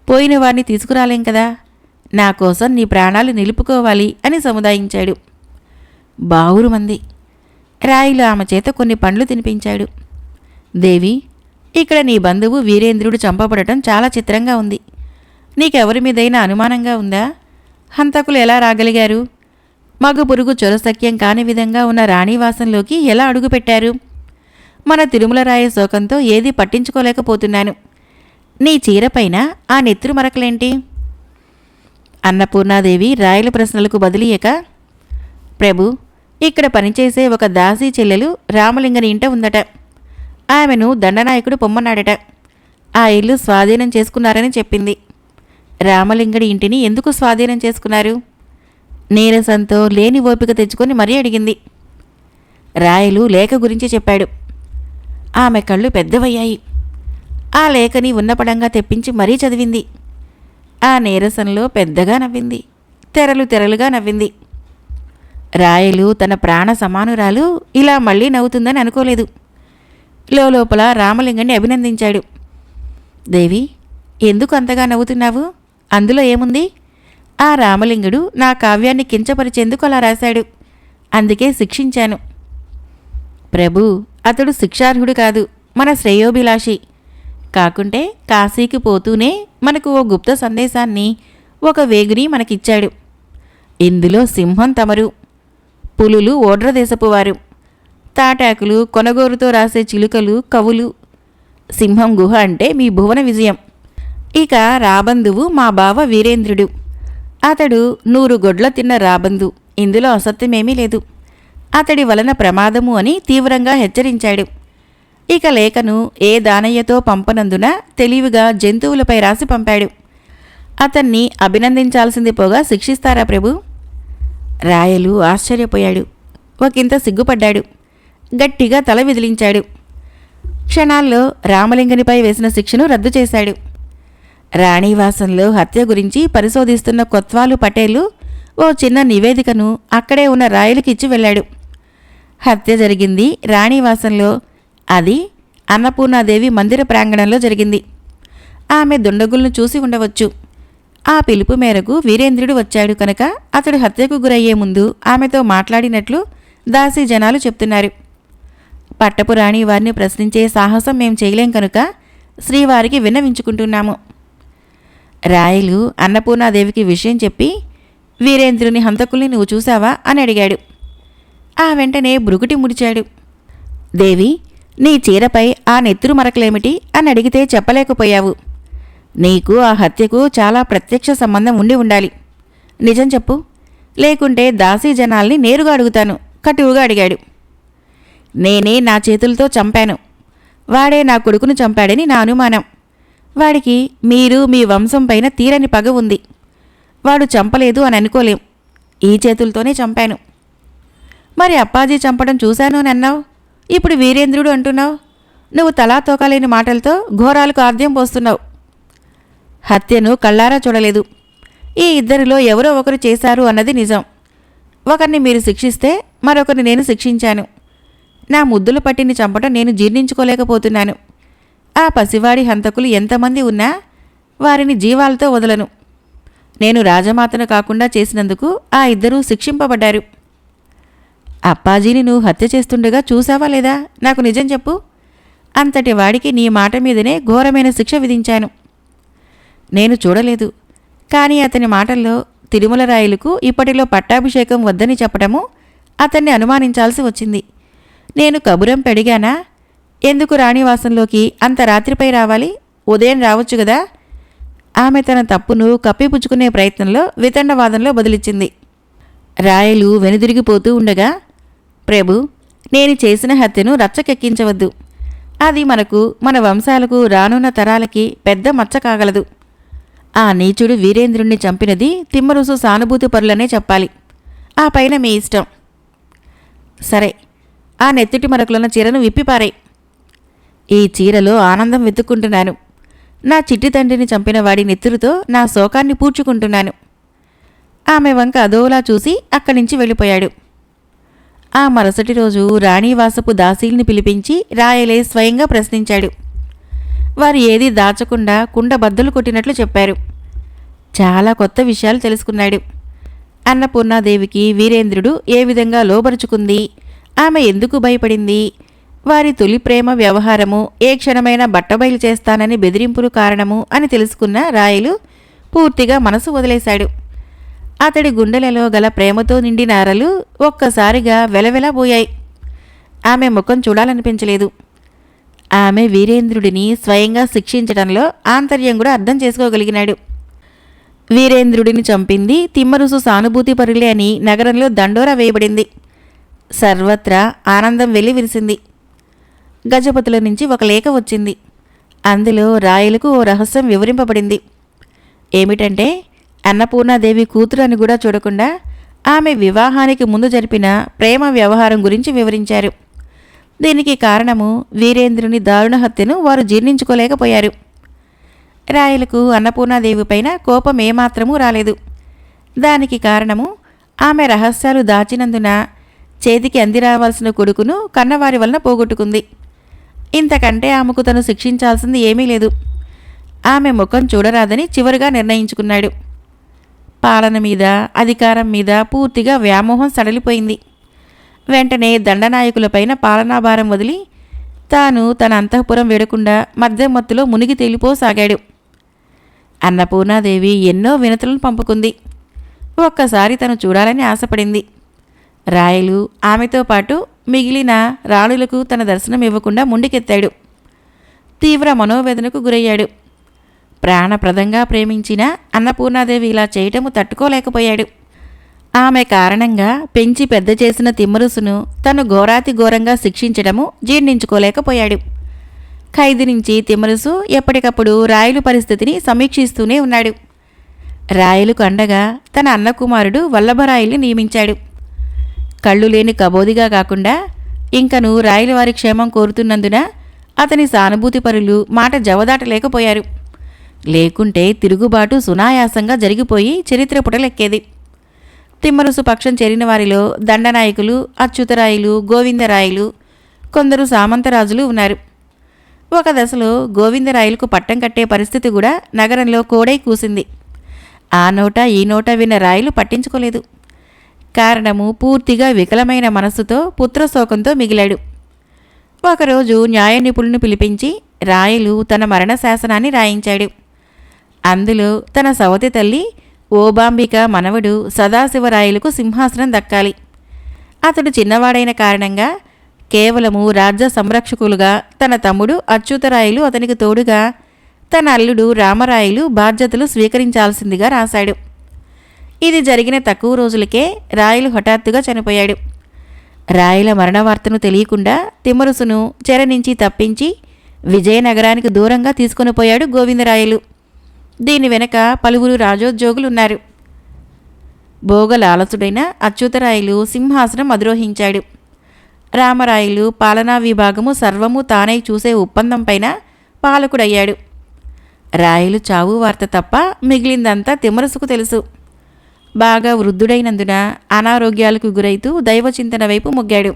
పోయిన వారిని తీసుకురాలేం కదా, నా కోసం నీ ప్రాణాలు నిలుపుకోవాలి అని సముదాయించాడు. బావురుమంది. రాయిలు ఆమె చేత కొన్ని పండ్లు తినిపించాడు. దేవి, ఇక్కడ నీ బంధువు వీరేంద్రుడు చంపబడటం చాలా చిత్రంగా ఉంది. నీకెవరి మీదైనా అనుమానంగా ఉందా? హంతకులు ఎలా రాగలిగారు? మగ పురుగు చొరసఖ్యం కాని విధంగా ఉన్న రాణివాసంలోకి ఎలా అడుగుపెట్టారు? మన తిరుమలరాయ శోకంతో ఏదీ పట్టించుకోలేకపోతున్నాను. నీ చీరపైన ఆ నెత్తురు మరకలేంటి? అన్నపూర్ణాదేవి రాయల ప్రశ్నలకు బదిలీయక, ప్రభు, ఇక్కడ పనిచేసే ఒక దాసీ చెల్లెలు రామలింగని ఇంట ఉందట. ఆమెను దండనాయకుడు పొమ్మన్నాడట. ఆ ఇల్లు స్వాధీనం చేసుకున్నారని చెప్పింది. రామలింగడి ఇంటిని ఎందుకు స్వాధీనం చేసుకున్నారు? నీరసంతో లేని ఓపిక తెచ్చుకొని మరీ అడిగింది. రాయలు లేఖ గురించి చెప్పాడు. ఆమె కళ్ళు పెద్దవయ్యాయి. ఆ లేఖని ఉన్నపడంగా తెప్పించి మరీ చదివింది. ఆ నీరసంలో పెద్దగా నవ్వింది. తెరలు తెరలుగా నవ్వింది. రాయలు తన ప్రాణ సమానురాలు ఇలా మళ్ళీ నవ్వుతుందని అనుకోలేదు. లోపల రామలింగని అభినందించాడు. దేవి, ఎందుకు అంతగా నవ్వుతున్నావు? అందులో ఏముంది? ఆ రామలింగుడు నా కావ్యాన్ని కించపరిచేందుకు అలా రాశాడు. అందుకే శిక్షించాను. ప్రభు, అతడు శిక్షార్హుడు కాదు, మన శ్రేయోభిలాషి. కాకుంటే కాశీకి పోతూనే మనకు ఓ గుప్త సందేశాన్ని, ఒక వేగుని మనకిచ్చాడు. ఇందులో సింహం తమరు, పులులు ఓడ్రదేశపువారు, తాటాకులు కొనగోరుతో రాసే చిలుకలు కవులు. సింహం గుహ అంటే మీ భువన విజయం. ఇక రాబందువు మా బావ వీరేంద్రుడు. అతడు 100 గొడ్ల తిన్న రాబందు. ఇందులో అసత్యమేమీ లేదు. అతడి వలన ప్రమాదము అని తీవ్రంగా హెచ్చరించాడు. ఇక లేఖను ఏ దానయ్యతో పంపనందున తెలివిగా జంతువులపై రాసి పంపాడు. అతన్ని అభినందించాల్సింది పోగా శిక్షిస్తారా ప్రభు? రాయలు ఆశ్చర్యపోయాడు. ఒకంత సిగ్గుపడ్డాడు. గట్టిగా తల విదిలించాడు. క్షణాల్లో రామలింగనిపై వేసిన శిక్షను రద్దు చేశాడు. రాణివాసంలో హత్య గురించి పరిశోధిస్తున్న కొత్వాలు పటేలు ఓ చిన్న నివేదికను అక్కడే ఉన్న రాయలకి ఇచ్చి వెళ్ళాడు. హత్య జరిగింది రాణివాసంలో. అది అన్నపూర్ణాదేవి మందిర ప్రాంగణంలో జరిగింది. ఆమె దుండగులను చూసి ఉండవచ్చు. ఆ పిలుపు మేరకు వీరేంద్రుడు వచ్చాడు కనుక అతడు హత్యకు గురయ్యే ముందు ఆమెతో మాట్లాడినట్లు దాసీ జనాలు చెప్తున్నారు. పట్టపు రాణి వారిని ప్రశ్నించే సాహసం మేం చేయలేం కనుక శ్రీవారికి విన్నవించుకుంటున్నాము. రాయలు అన్నపూర్ణాదేవికి విషయం చెప్పి, వీరేంద్రుని హంతకుల్ని నువ్వు చూశావా అని అడిగాడు. ఆ వెంటనే బ్రుకుటి ముడిచాడు. దేవి, నీ చీరపై ఆ నెత్తురు మరకలేమిటి అని అడిగితే చెప్పలేకపోయావు. నీకు ఆ హత్యకు చాలా ప్రత్యక్ష సంబంధం ఉండి ఉండాలి. నిజం చెప్పు, లేకుంటే దాసీ జనాల్ని నేరుగా అడుగుతాను కటువుగా అడిగాడు. నేనే నా చేతులతో చంపాను. వాడే నా కొడుకును చంపాడని నా అనుమానం. వాడికి మీరు మీ వంశం పైన తీరని పగ ఉంది. వాడు చంపలేదు అని అనుకోలేం. ఈ చేతులతోనే చంపాను. మరి అప్పాజీ చంపడం చూశాను అని అన్నావు. ఇప్పుడు వీరేంద్రుడు అంటున్నావు. నువ్వు తలా తోకాలేని మాటలతో ఘోరాలకు ఆద్యం పోస్తున్నావు. హత్యను కళ్ళారా చూడలేదు. ఈ ఇద్దరిలో ఎవరో ఒకరు చేశారు అన్నది నిజం. ఒకరిని మీరు శిక్షిస్తే మరొకరిని నేను శిక్షించాను. నా ముద్దుల పట్టిని చంపటం నేను జీర్ణించుకోలేకపోతున్నాను. ఆ పసివాడి హంతకులు ఎంతమంది ఉన్నా వారిని జీవాలతో వదలను. నేను రాజమాతను కాకుండా చేసినందుకు ఆ ఇద్దరూ శిక్షింపబడ్డారు. అప్పాజీని నువ్వు హత్య చేస్తుండగా చూసావా లేదా? నాకు నిజం చెప్పు. అంతటి వాడికి నీ మాట మీదనే ఘోరమైన శిక్ష విధించాను. నేను చూడలేదు. కానీ అతని మాటల్లో తిరుమల రాయలకు ఇప్పటిలో పట్టాభిషేకం వద్దని చెప్పటము అతన్ని అనుమానించాల్సి వచ్చింది. నేను కబురం పెడిగానా? ఎందుకు రాణివాసంలోకి అంత రాత్రిపై రావాలి? ఉదయం రావచ్చు కదా. ఆమె తన తప్పును కప్పిపుచ్చుకునే ప్రయత్నంలో వితండవాదంలో బదిలిచ్చింది. రాయలు వెనుదిరిగిపోతూ ఉండగా, ప్రభు, నేను చేసిన హత్యను రచ్చకెక్కించవద్దు. అది మనకు, మన వంశాలకు, రానున్న తరాలకి పెద్ద మచ్చ కాగలదు. ఆ నీచుడు వీరేంద్రుణ్ణి చంపినది తిమ్మరుసు సానుభూతి పరులనే చెప్పాలి. ఆ పైన మీ ఇష్టం. సరే, ఆ నెత్తిటి మరకులున్న చీరను విప్పిపారాయి. ఈ చీరలో ఆనందం వెతుక్కుంటున్నాను. నా చిట్టి తండ్రిని చంపిన వాడి నెత్తురుతో నా శోకాన్ని పూడ్చుకుంటున్నాను. ఆమె వంక అదోలా చూసి అక్కడి నుంచి వెళ్ళిపోయాడు. ఆ మరుసటి రోజు రాణివాసపు దాసీల్ని పిలిపించి రాయలే స్వయంగా ప్రశ్నించాడు. వారు ఏదీ దాచకుండా కుండ బద్దలు కొట్టినట్లు చెప్పారు. చాలా కొత్త విషయాలు తెలుసుకున్నాడు. అన్నపూర్ణాదేవికి వీరేంద్రుడు ఏ విధంగా లోబరుచుకుంది, ఆమె ఎందుకు భయపడింది, వారి తొలి ప్రేమ వ్యవహారము, ఏ క్షణమైనా బట్టబయలు చేస్తానని బెదిరింపులు కారణము అని తెలుసుకున్న రాయలు పూర్తిగా మనసు వదిలేశాడు. అతడి గుండెలలో గల ప్రేమతో నిండిన అరలు ఒక్కసారిగా వెలవెలబోయాయి. ఆమె ముఖం చూడాలనిపించలేదు. ఆమె వీరేంద్రుడిని స్వయంగా శిక్షించడంలో ఆంతర్యం కూడా అర్థం చేసుకోగలిగినాడు. వీరేంద్రుడిని చంపింది తిమ్మరుసు సానుభూతి పరులే అని నగరంలో దండోరా వేయబడింది. సర్వత్రా ఆనందం వెల్లివిరిసింది. గజపతుల నుంచి ఒక లేఖ వచ్చింది. అందులో రాయలకు ఓ రహస్యం వివరింపబడింది. ఏమిటంటే, అన్నపూర్ణాదేవి కూతురు అని కూడా చూడకుండా ఆమె వివాహానికి ముందు జరిపిన ప్రేమ వ్యవహారం గురించి వివరించారు. దీనికి కారణము వీరేంద్రుని దారుణ హత్యను వారు జీర్ణించుకోలేకపోయారు. రాయలకు అన్నపూర్ణాదేవి పైన కోపం ఏమాత్రమూ రాలేదు. దానికి కారణము ఆమె రహస్యాలు దాచినందున చేతికి అందిరావాల్సిన కొడుకును కన్నవారి వలన పోగొట్టుకుంది. ఇంతకంటే ఆమెకు తను శిక్షించాల్సింది ఏమీ లేదు. ఆమె ముఖం చూడరాదని చివరిగా నిర్ణయించుకున్నాడు. పాలన మీద, అధికారం మీద పూర్తిగా వ్యామోహం సడలిపోయింది. వెంటనే దండనాయకులపైన పాలనాభారం వదిలి తాను తన అంతఃపురం వేడకుండా మద్యం మత్తులో మునిగి తేలిపోసాగాడు. అన్నపూర్ణాదేవి ఎన్నో వినతులను పంపుకుంది. ఒక్కసారి తను చూడాలని ఆశపడింది. రాయలు ఆమెతో పాటు మిగిలిన రాణులకు తన దర్శనం ఇవ్వకుండా ముండికెత్తాడు. తీవ్ర మనోవేదనకు గురయ్యాడు. ప్రాణప్రదంగా ప్రేమించిన అన్నపూర్ణాదేవి ఇలా చేయటము తట్టుకోలేకపోయాడు. ఆమె కారణంగా పెంచి పెద్ద చేసిన తిమ్మరుసును తను ఘోరాతి ఘోరంగా శిక్షించడము జీర్ణించుకోలేకపోయాడు. ఖైదు నుంచి తిమ్మరుసు ఎప్పటికప్పుడు రాయలు పరిస్థితిని సమీక్షిస్తూనే ఉన్నాడు. రాయలకు అండగా తన అన్నకుమారుడు వల్లభరాయల్ని నియమించాడు. కళ్ళు లేని కబోదిగా కాకుండా ఇంకను రాయల వారి క్షేమం కోరుతున్నందున అతని సానుభూతి పరులు మాట జవదాటలేకపోయారు. లేకుంటే తిరుగుబాటు సునాయాసంగా జరిగిపోయి చరిత్ర పుటలెక్కేది. తిమ్మరుసు పక్షం చేరిన వారిలో దండనాయకులు, అచ్యుతరాయలు, గోవిందరాయలు, కొందరు సామంతరాజులు ఉన్నారు. ఒక దశలో గోవిందరాయలకు పట్టం కట్టే పరిస్థితి కూడా నగరంలో కోడై కూసింది. ఆ నోట ఈ నోట విన్న రాయలు పట్టించుకోలేదు. కారణము పూర్తిగా వికలమైన మనస్సుతో పుత్రశోకంతో మిగిలాడు. ఒకరోజు న్యాయ నిపుణులను పిలిపించి రాయలు తన మరణ శాసనాన్ని రాయించాడు. అందులో తన సవతి తల్లి ఓబాంబిక మనవడు సదాశివరాయలకు సింహాసనం దక్కాలి. అతడు చిన్నవాడైన కారణంగా కేవలము రాజ్య సంరక్షకులుగా తన తమ్ముడు అచ్యుతరాయలు అతనికి తోడుగా తన అల్లుడు రామరాయలు బాధ్యతలు స్వీకరించాల్సిందిగా రాశాడు. ఇది జరిగిన తక్కువ రోజులకే రాయలు హఠాత్తుగా చనిపోయాడు. రాయల మరణవార్తను తెలియకుండా తిమ్మరుసును చెర నుంచి తప్పించి విజయనగరానికి దూరంగా తీసుకుని పోయాడు గోవిందరాయలు. దీని వెనక పలువురు రాజోద్యోగులున్నారు. భోగలాలసుడైన అచ్యుతరాయలు సింహాసనం అధిరోహించాడు. రామరాయలు పాలనా విభాగము సర్వము తానై చూసే ఒప్పందం పైన పాలకుడయ్యాడు. రాయలు చావు వార్త తప్ప మిగిలిందంతా తిమ్మరుసుకు తెలుసు. బాగా వృద్ధుడైనందున అనారోగ్యాలకు గురైతూ దైవచింతన వైపు మొగ్గాడు.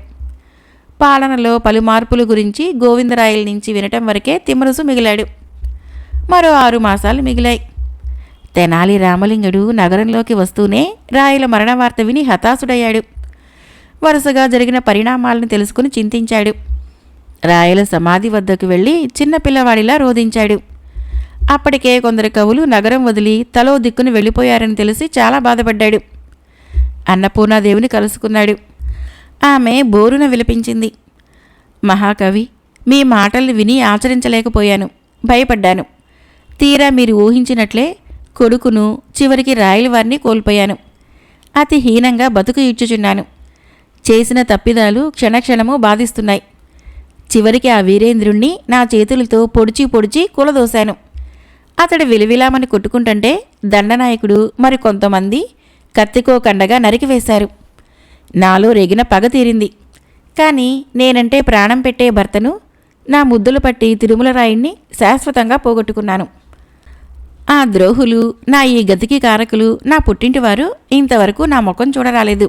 పాలనలో పలు మార్పుల గురించి గోవిందరాయల నుంచి వినటం వరకే తిమ్మరుసు మిగిలాడు. మరో 6 మాసాలు మిగిలాయి. తెనాలి రామలింగడు నగరంలోకి వస్తూనే రాయల మరణ వార్త విని హతాశుడయ్యాడు. వరుసగా జరిగిన పరిణామాలను తెలుసుకుని చింతించాడు. రాయల సమాధి వద్దకు వెళ్ళి చిన్నపిల్లవాడిలా రోధించాడు. అప్పటికే కొందరు కవులు నగరం వదిలి తలో దిక్కును వెళ్ళిపోయారని తెలిసి చాలా బాధపడ్డాడు. అన్నపూర్ణాదేవిని కలుసుకున్నాడు. ఆమె బోరున విలపించింది. మహాకవి, మీ మాటల్ని విని ఆచరించలేకపోయాను, భయపడ్డాను. తీరా మీరు ఊహించినట్లే కొడుకును, చివరికి రాయల వారిని కోల్పోయాను. అతి హీనంగా బతుకు ఇచ్చుచున్నాను. చేసిన తప్పిదాలు క్షణక్షణము బాధిస్తున్నాయి. చివరికి ఆ వీరేంద్రుణ్ణి నా చేతులతో పొడిచి పొడిచి కూలదోశాను. అతడు విలువిలామని కొట్టుకుంటుంటే దండనాయకుడు మరి కొంతమంది కత్తికో కండగా నరికివేశారు. నాలో రేగిన పగ తీరింది. కానీ నేనంటే ప్రాణం పెట్టే భర్తను, నా ముద్దులు పట్టి తిరుమల రాయుణ్ణి శాశ్వతంగా పోగొట్టుకున్నాను. ఆ ద్రోహులు, నా ఈ గతికి కారకులు, నా పుట్టింటివారు ఇంతవరకు నా ముఖం చూడరాలేదు.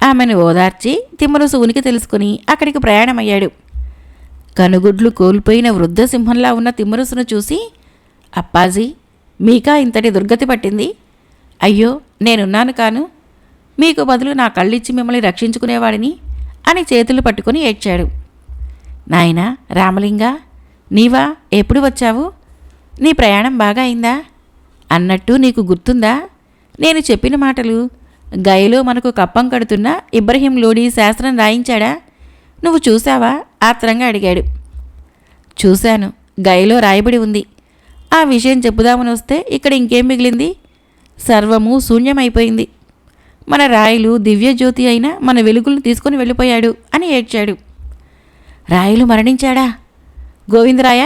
ఆమెను ఓదార్చి తిమ్మరుసు ఉనికి తెలుసుకుని అక్కడికి ప్రయాణమయ్యాడు. కనుగుడ్లు కోల్పోయిన వృద్ధ సింహంలా ఉన్న తిమ్మరుసును చూసి, అప్పాజీ, మీకా ఇంతటి దుర్గతి పట్టింది? అయ్యో, నేనున్నాను కాను, మీకు బదులు నా కళ్ళిచ్చి మిమ్మల్ని రక్షించుకునేవాడిని అని చేతులు పట్టుకుని ఏడ్చాడు. నాయనా రామలింగా, నీవా? ఎప్పుడు వచ్చావు? నీ ప్రయాణం బాగా అయిందా? అన్నట్టు నీకు గుర్తుందా నేను చెప్పిన మాటలు? గయలో మనకు కప్పం కడుతున్న ఇబ్రహీం లోడీ శాస్త్రం రాయించాడా? నువ్వు చూశావా? ఆత్రంగా అడిగాడు. చూశాను, గయలో రాయబడి ఉంది. ఆ విషయం చెప్పుదామని వస్తే ఇక్కడ ఇంకేం మిగిలింది? సర్వము శూన్యమైపోయింది. మన రాయలు దివ్యజ్యోతి అయిన మన వెలుగులను తీసుకుని వెళ్ళిపోయాడు అని ఏడ్చాడు. రాయలు మరణించాడా? గోవిందరాయ,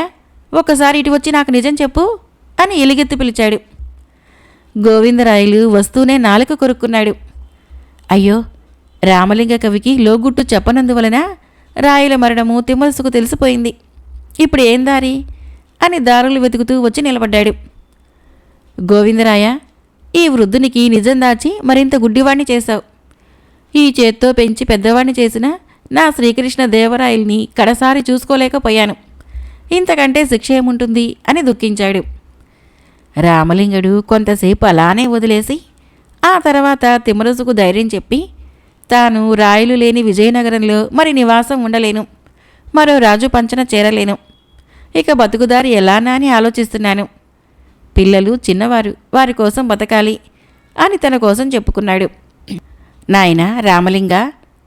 ఒక్కసారి ఇటు వచ్చి నాకు నిజం చెప్పు అని ఎలుగెత్తి పిలిచాడు. గోవిందరాయలు వస్తూనే నాలుక కొరుక్కున్నాడు. అయ్యో, రామలింగ కవికి లోగుట్టు చెప్పనందువలన రాయల మరణము తిమ్మరుసుకు తెలిసిపోయింది. ఇప్పుడు ఏం దారి అని దారులు వెతుకుతూ వచ్చి నిలబడ్డాడు. గోవిందరాయ, ఈ వృద్ధునికి నిజం దాచి మరింత గుడ్డివాణ్ణి చేశావు. ఈ చేత్తో పెంచి పెద్దవాణ్ణి చేసిన నా శ్రీకృష్ణ దేవరాయల్ని కడసారి చూసుకోలేకపోయాను. ఇంతకంటే శిక్ష ఏముంటుంది అని దుఃఖించాడు. రామలింగడు కొంతసేపు అలానే వదిలేసి ఆ తర్వాత తిమ్మరుసుకు ధైర్యం చెప్పి, తాను రాయలు లేని విజయనగరంలో మరి నివాసం ఉండలేను, మరో రాజు పంచన చేరలేను, ఇక బతుకుదారి ఎలానా అని ఆలోచిస్తున్నాను. పిల్లలు చిన్నవారు, వారి కోసం బతకాలి అని తన కోసం చెప్పుకున్నాడు. నాయనా రామలింగ,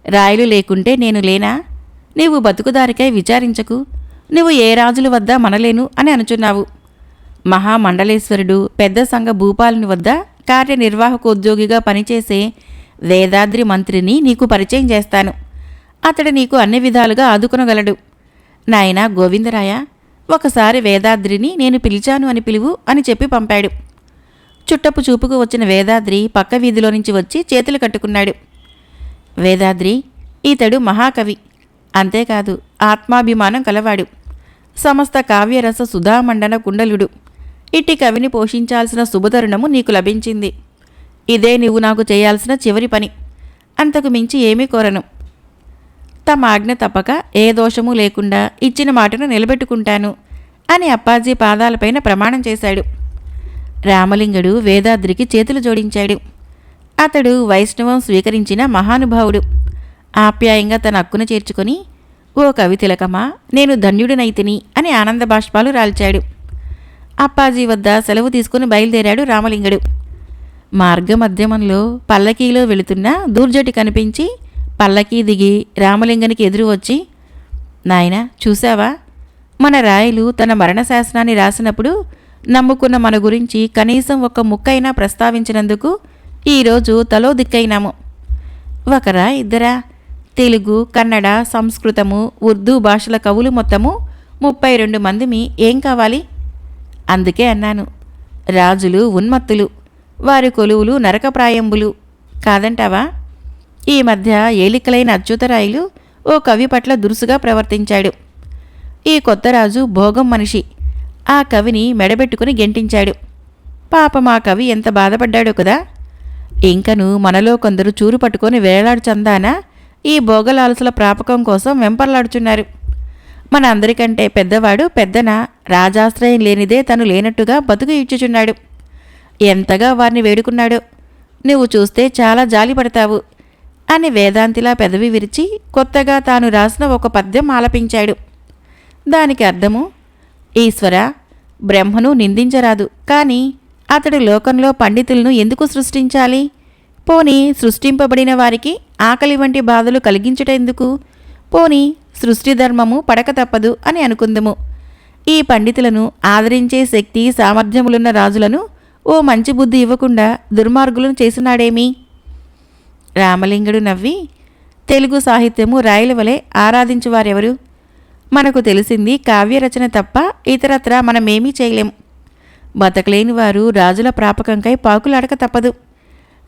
రాయలు లేకుంటే నేను లేనా? నీవు బతుకుదారికై విచారించకు. నువ్వు ఏ రాజుల వద్ద మనలేను అని అనుచున్నావు. మహామండలేశ్వరుడు పెద్ద సంఘ భూపాలుని వద్ద కార్యనిర్వాహకోద్యోగిగా పనిచేసే వేదాద్రి మంత్రిని నీకు పరిచయం చేస్తాను. అతడు నీకు అన్ని విధాలుగా ఆదుకొనగలడు. నాయనా గోవిందరాయ, ఒకసారి వేదాద్రిని నేను పిలిచాను అని పిలువు అని చెప్పి పంపాడు. చుట్టపు చూపుకు వచ్చిన వేదాద్రి పక్క వీధిలో నుంచి వచ్చి చేతులు కట్టుకున్నాడు. వేదాద్రి, ఈతడు మహాకవి, అంతేకాదు ఆత్మాభిమానం కలవాడు, సమస్త కావ్యరస సుధామండన కుండలుడు. ఇట్టి కవిని పోషించాల్సిన శుభతరుణము నీకు లభించింది. ఇదే నీవు నాకు చేయాల్సిన చివరి పని. అంతకు మించి ఏమీ కోరను. తమ ఆజ్ఞ తప్పక ఏ దోషము లేకుండా ఇచ్చిన మాటను నిలబెట్టుకుంటాను అని అప్పాజీ పాదాలపైన ప్రమాణం చేశాడు. రామలింగడు వేదాద్రికి చేతులు జోడించాడు. అతడు వైష్ణవం స్వీకరించిన మహానుభావుడు. ఆప్యాయంగా తన హక్కును చేర్చుకొని, ఓ కవి తిలకమా, నేను ధన్యుడినైతిని అని ఆనంద బాష్పాలు రాల్చాడు. అప్పాజీ వద్ద సెలవు తీసుకుని బయలుదేరాడు రామలింగడు. మార్గమధ్యమంలో పల్లకీలో వెళుతున్న దూర్జటి కనిపించి పల్లకీ దిగి రామలింగనికి ఎదురు వచ్చి, నాయనా చూశావా, మన రాయలు తన మరణశాసనాన్ని రాసినప్పుడు నమ్ముకున్న మన గురించి కనీసం ఒక్క ముక్కైనా ప్రస్తావించినందుకు ఈరోజు తలో దిక్కైనాము. ఒకరా ఇద్దరా? తెలుగు, కన్నడ, సంస్కృతము, ఉర్దూ భాషల కవులు మొత్తము 32 మందిమి. ఏం కావాలి? అందుకే అన్నాను, రాజులు ఉన్మత్తులు, వారి కొలువులు నరకప్రాయంబులు కాదంటావా? ఈ మధ్య ఏలికలైన అచ్యుతరాయలు ఓ కవి పట్ల దురుసుగా ప్రవర్తించాడు. ఈ కొత్త రాజు భోగం మనిషి ఆ కవిని మెడబెట్టుకుని గెంటించాడు. పాపం ఆ కవి ఎంత బాధపడ్డాడో కదా. ఇంకను మనలో కొందరు చూరు పట్టుకొని వేలాడు చందాన ఈ భోగలాలసుల ప్రాపకం కోసం వెంపర్లాడుచున్నారు. మన అందరికంటే పెద్దవాడు పెద్దన రాజాశ్రయం లేనిదే తను లేనట్టుగా బతుకు ఇచ్చుచున్నాడు. ఎంతగా వారిని వేడుకున్నాడో. నువ్వు చూస్తే చాలా జాలి పడతావు అని వేదాంతిలా పెదవి విరిచి కొత్తగా తాను రాసిన ఒక పద్యం ఆలపించాడు. దానికి అర్థము, ఈశ్వర, బ్రహ్మను నిందించరాదు, కానీ అతడు లోకంలో పండితులను ఎందుకు సృష్టించాలి? పోనీ సృష్టింపబడిన వారికి ఆకలి వంటి బాధలు కలిగించుటెందుకు? పోనీ సృష్టి ధర్మము పడక తప్పదు అని అనుకుందుము. ఈ పండితులను ఆదరించే శక్తి సామర్థ్యములున్న రాజులను ఓ మంచి బుద్ధి ఇవ్వకుండా దుర్మార్గులను చేసినాడేమి? రామలింగుడు నవ్వి, తెలుగు సాహిత్యము రాయల వలె ఆరాధించువారెవరు? మనకు తెలిసింది కావ్యరచన తప్ప ఇతరత్రా మనమేమీ చేయలేం. బతకలేని వారు రాజుల ప్రాపకంకై పాకులాడక తప్పదు.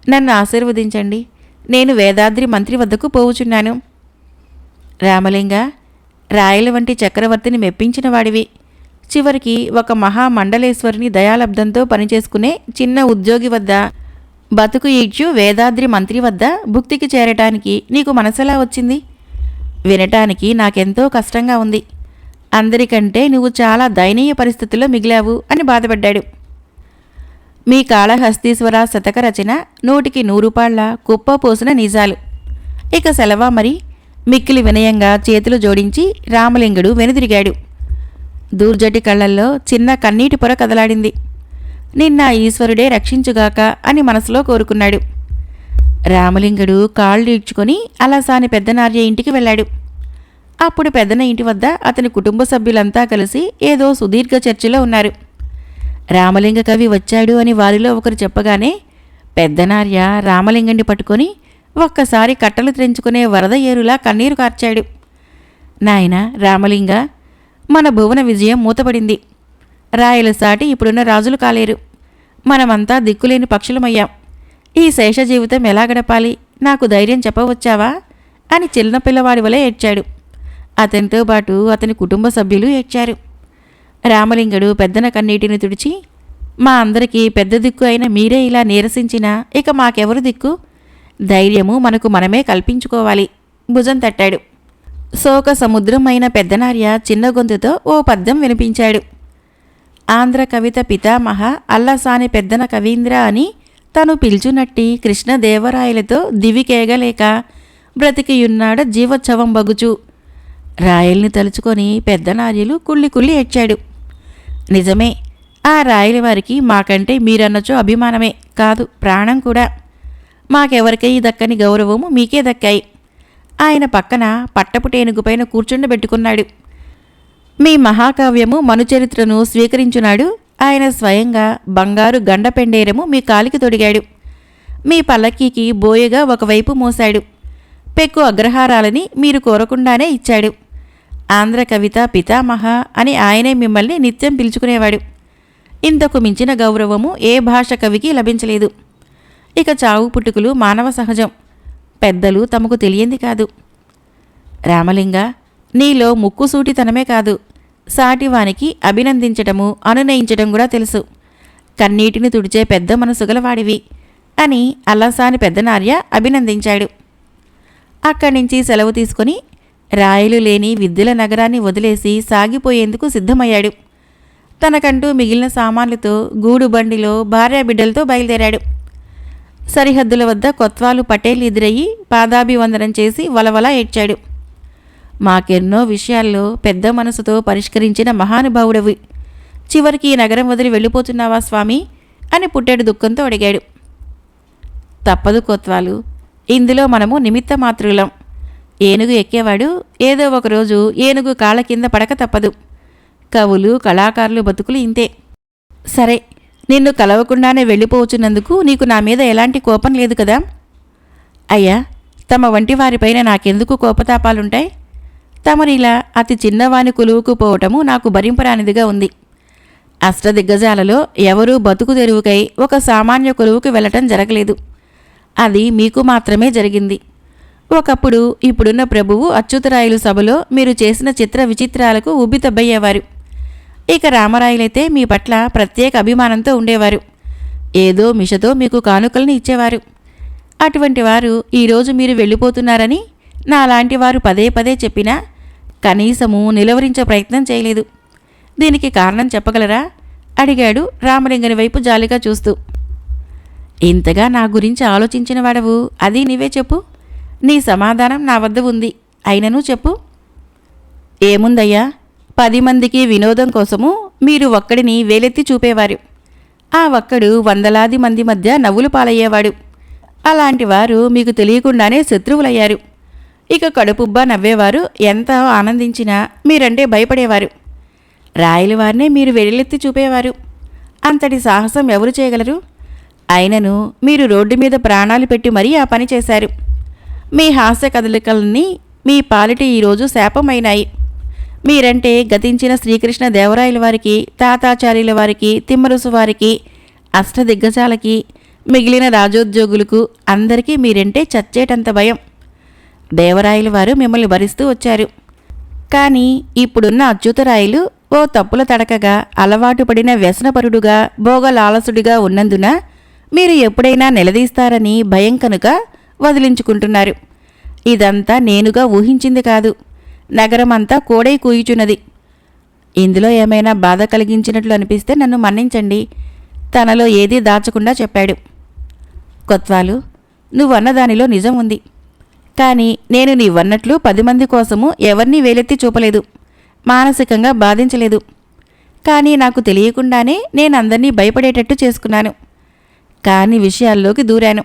నన్ను ఆశీర్వదించండి, నేను వేదాద్రి మంత్రి వద్దకు పోవుచున్నాను. రామలింగ, రాయల వంటి చక్రవర్తిని మెప్పించిన వాడివి. చివరికి ఒక మహామండలేశ్వరిని దయాలబ్ధంతో పనిచేసుకునే చిన్న ఉద్యోగి వద్ద బతుకు ఈడ్చు వేదాద్రి మంత్రి వద్ద భుక్తికి చేరటానికి నీకు మనసెలా వచ్చింది? వినటానికి నాకెంతో కష్టంగా ఉంది. అందరికంటే నువ్వు చాలా దయనీయ పరిస్థితుల్లో మిగిలావు అని బాధపడ్డాడు. మీ కాళహస్తీశ్వర శతక రచన 100కి 100 రూపాయల కుప్ప పోసిన నిజాలు. ఇక సెలవా మరి? మిక్కిలి వినయంగా చేతులు జోడించి రామలింగుడు వెనుదిరిగాడు. దూర్జటి కళ్ళల్లో చిన్న కన్నీటి పొర కదలాడింది. నిన్న ఈశ్వరుడే రక్షించుగాక అని మనసులో కోరుకున్నాడు. రామలింగుడు కాళ్ళు ఈడ్చుకొని అలసాని పెద్దనార్య ఇంటికి వెళ్ళాడు. అప్పుడు పెద్దన ఇంటి వద్ద అతని కుటుంబ సభ్యులంతా కలిసి ఏదో సుదీర్ఘ చర్చలో ఉన్నారు. రామలింగ కవి వచ్చాడు అని వారిలో ఒకరు చెప్పగానే పెద్దనార్య రామలింగండి పట్టుకొని ఒక్కసారి కట్టలు త్రెంచుకునే వరద ఏరులా కన్నీరు కార్చాడు. నాయన రామలింగ, మన భువన విజయం మూతపడింది. రాయల సాటి ఇప్పుడున్న రాజులు కాలేరు. మనమంతా దిక్కులేని పక్షులమయ్యాం. ఈ శేష జీవితం ఎలా గడపాలి? నాకు ధైర్యం చెప్పవచ్చావా అని చిన్న పిల్లవాడి వలె ఏడ్చాడు. అతనితో పాటు అతని కుటుంబ సభ్యులు ఏడ్చారు. రామలింగుడు పెద్దన కన్నీటిని తుడిచి, మా అందరికీ పెద్ద దిక్కు అయిన మీరే ఇలా నీరసించినా ఇక మాకెవరు దిక్కు? ధైర్యము మనకు మనమే కల్పించుకోవాలి భుజం తట్టాడు. శోక సముద్రమైన పెద్దనార్య చిన్న గొంతుతో ఓ పద్యం వినిపించాడు. ఆంధ్ర కవిత పితామహ అల్లసాని పెద్దన కవీంద్ర అని తను పిలుచునట్టి కృష్ణదేవరాయలతో దివికేగలేక బ్రతికియున్నాడ జీవోత్సవం బగుచు. రాయల్ని తలుచుకొని పెద్దనార్యులు కుళ్ళి కుళ్ళి ఏడ్చాడు. నిజమే, ఆ రాయల వారికి మాకంటే మీరన్నచో అభిమానమే కాదు, ప్రాణం కూడా. మాకెవరికై దక్కని గౌరవము మీకే దక్కాయి. ఆయన పక్కన పట్టపుటేనుగుపైన కూర్చుండబెట్టుకున్నాడు. మీ మహాకావ్యము మనుచరిత్రను స్వీకరించున్నాడు. ఆయన స్వయంగా బంగారు గండపెండేరము మీ కాలికి తొడిగాడు. మీ పల్లకీకి బోయగా ఒకవైపు మోశాడు. పెక్కు అగ్రహారాలని మీరు కోరకుండానే ఇచ్చాడు. ఆంధ్ర కవిత పితామహ అని ఆయనే మిమ్మల్ని నిత్యం పిలుచుకునేవాడు. ఇంతకు మించిన గౌరవము ఏ భాష కవికి లభించలేదు. ఇక చావు పుట్టుకులు మానవ సహజం. పెద్దలు తమకు తెలియంది కాదు. రామలింగ, నీలో ముక్కుసూటితనమే కాదు, సాటివానికి అభినందించటము అనునయించటం కూడా తెలుసు. కన్నీటిని తుడిచే పెద్ద మనసు గలవాడివి అని అల్లసాని పెద్దనార్య అభినందించాడు. అక్కడి నుంచి సెలవు తీసుకొని రాయలు లేని విద్యుల నగరాన్ని వదిలేసి సాగిపోయేందుకు సిద్ధమయ్యాడు. తనకంటూ మిగిలిన సామాన్లతో గూడు బండిలో భార్యాబిడ్డలతో బయలుదేరాడు. సరిహద్దుల వద్ద కొత్వాలు పటేల్ ఎదురయ్యి పాదాభివందనం చేసి వలవలా ఏడ్చాడు. మాకెన్నో విషయాల్లో పెద్ద మనసుతో పరిష్కరించిన మహానుభావుడవి. చివరికి ఈ నగరం వదిలి వెళ్ళిపోతున్నావా స్వామి అని పుట్టెడు దుఃఖంతో అడిగాడు. తప్పదు కొత్వాలు, ఇందులో మనము నిమిత్త మాత్రులం. ఏనుగు ఎక్కేవాడు ఏదో ఒకరోజు ఏనుగు కాళ్ళ కింద పడక తప్పదు. కవులు కళాకారులు బతుకులు ఇంతే. సరే, నిన్ను కలవకుండానే వెళ్ళిపోవచ్చున్నందుకు నీకు నా మీద ఎలాంటి కోపం లేదు కదా? అయ్యా, తమ వంటి వారిపైన నాకెందుకు కోపతాపాలుంటాయి? తమరిలా అతి చిన్నవాని కొలువుకు పోవటము నాకు భరింపరానిదిగా ఉంది. అష్టదిగ్గజాలలో ఎవరూ బతుకు తెరువుకై ఒక సామాన్య కొలువుకు వెళ్ళటం జరగలేదు. అది మీకు మాత్రమే జరిగింది. ఒకప్పుడు ఇప్పుడున్న ప్రభువు అచ్యుతరాయలు సభలో మీరు చేసిన చిత్ర విచిత్రాలకు ఉబ్బితబ్బయ్యేవారు. ఇక రామరాయలైతే మీ పట్ల ప్రత్యేక అభిమానంతో ఉండేవారు. ఏదో మిషతో మీకు కానుకలను ఇచ్చేవారు. అటువంటి వారు ఈరోజు మీరు వెళ్ళిపోతున్నారని నాలాంటి వారు పదే పదే చెప్పినా కనీసము నిలవరించే ప్రయత్నం చేయలేదు. దీనికి కారణం చెప్పగలరా? అడిగాడు రామలింగని వైపు జాలిగా చూస్తూ. ఇంతగా నా గురించి ఆలోచించిన వాడవు, అది నీవే చెప్పు. నీ సమాధానం నా వద్ద ఉంది, అయినను చెప్పు. ఏముందయ్యా, 10 మందికి వినోదం కోసము మీరు ఒక్కడిని వేలెత్తి చూపేవారు. ఆ ఒక్కడు వందలాది మంది మధ్య నవ్వులు పాలయ్యేవాడు. అలాంటి వారు మీకు తెలియకుండానే శత్రువులయ్యారు. ఇక కడుపుబ్బా నవ్వేవారు ఎంత ఆనందించినా మీరంటే భయపడేవారు. రాయల వారినే మీరు వేలెత్తి చూపేవారు. అంతటి సాహసం ఎవరు చేయగలరు? అయినను మీరు రోడ్డు మీద ప్రాణాలు పెట్టి మరీ ఆ పని చేశారు. మీ హాస్య కదలికలన్నీ మీ పాలిటి ఈరోజు శాపమైనాయి. మీరంటే గతించిన శ్రీకృష్ణ దేవరాయల వారికి, తాతాచార్యుల వారికి, తిమ్మరుసు వారికి, అష్టదిగ్గజాలకి, మిగిలిన రాజోద్యోగులకు అందరికీ మీరంటే చచ్చేటంత భయం. దేవరాయల వారు మిమ్మల్ని భరిస్తూ వచ్చారు. కానీ ఇప్పుడున్న అచ్యుతరాయలు ఓ తప్పుల తడకగా, అలవాటు పడిన వ్యసనపరుడుగా, భోగలాలసుడిగా ఉన్నందున మీరు ఎప్పుడైనా నిలదీస్తారని భయం కనుక వదిలించుకుంటున్నారు. ఇదంతా నేనుగా ఊహించింది కాదు. నగరమంతా కోడై కూయుచున్నది. ఇందులో ఏమైనా బాధ కలిగించినట్లు అనిపిస్తే నన్ను మన్నించండి. తనలో ఏదీ దాచకుండా చెప్పాడు. కొత్వాలు, నువ్వన్న దానిలో నిజం ఉంది. కానీ నేను నీవన్నట్లు 10 మంది కోసము ఎవరినీ వేలెత్తి చూపలేదు, మానసికంగా బాధించలేదు. కానీ నాకు తెలియకుండానే నేను అందరినీ భయపడేటట్టు చేసుకున్నాను. కాని విషయాల్లోకి దూరాను.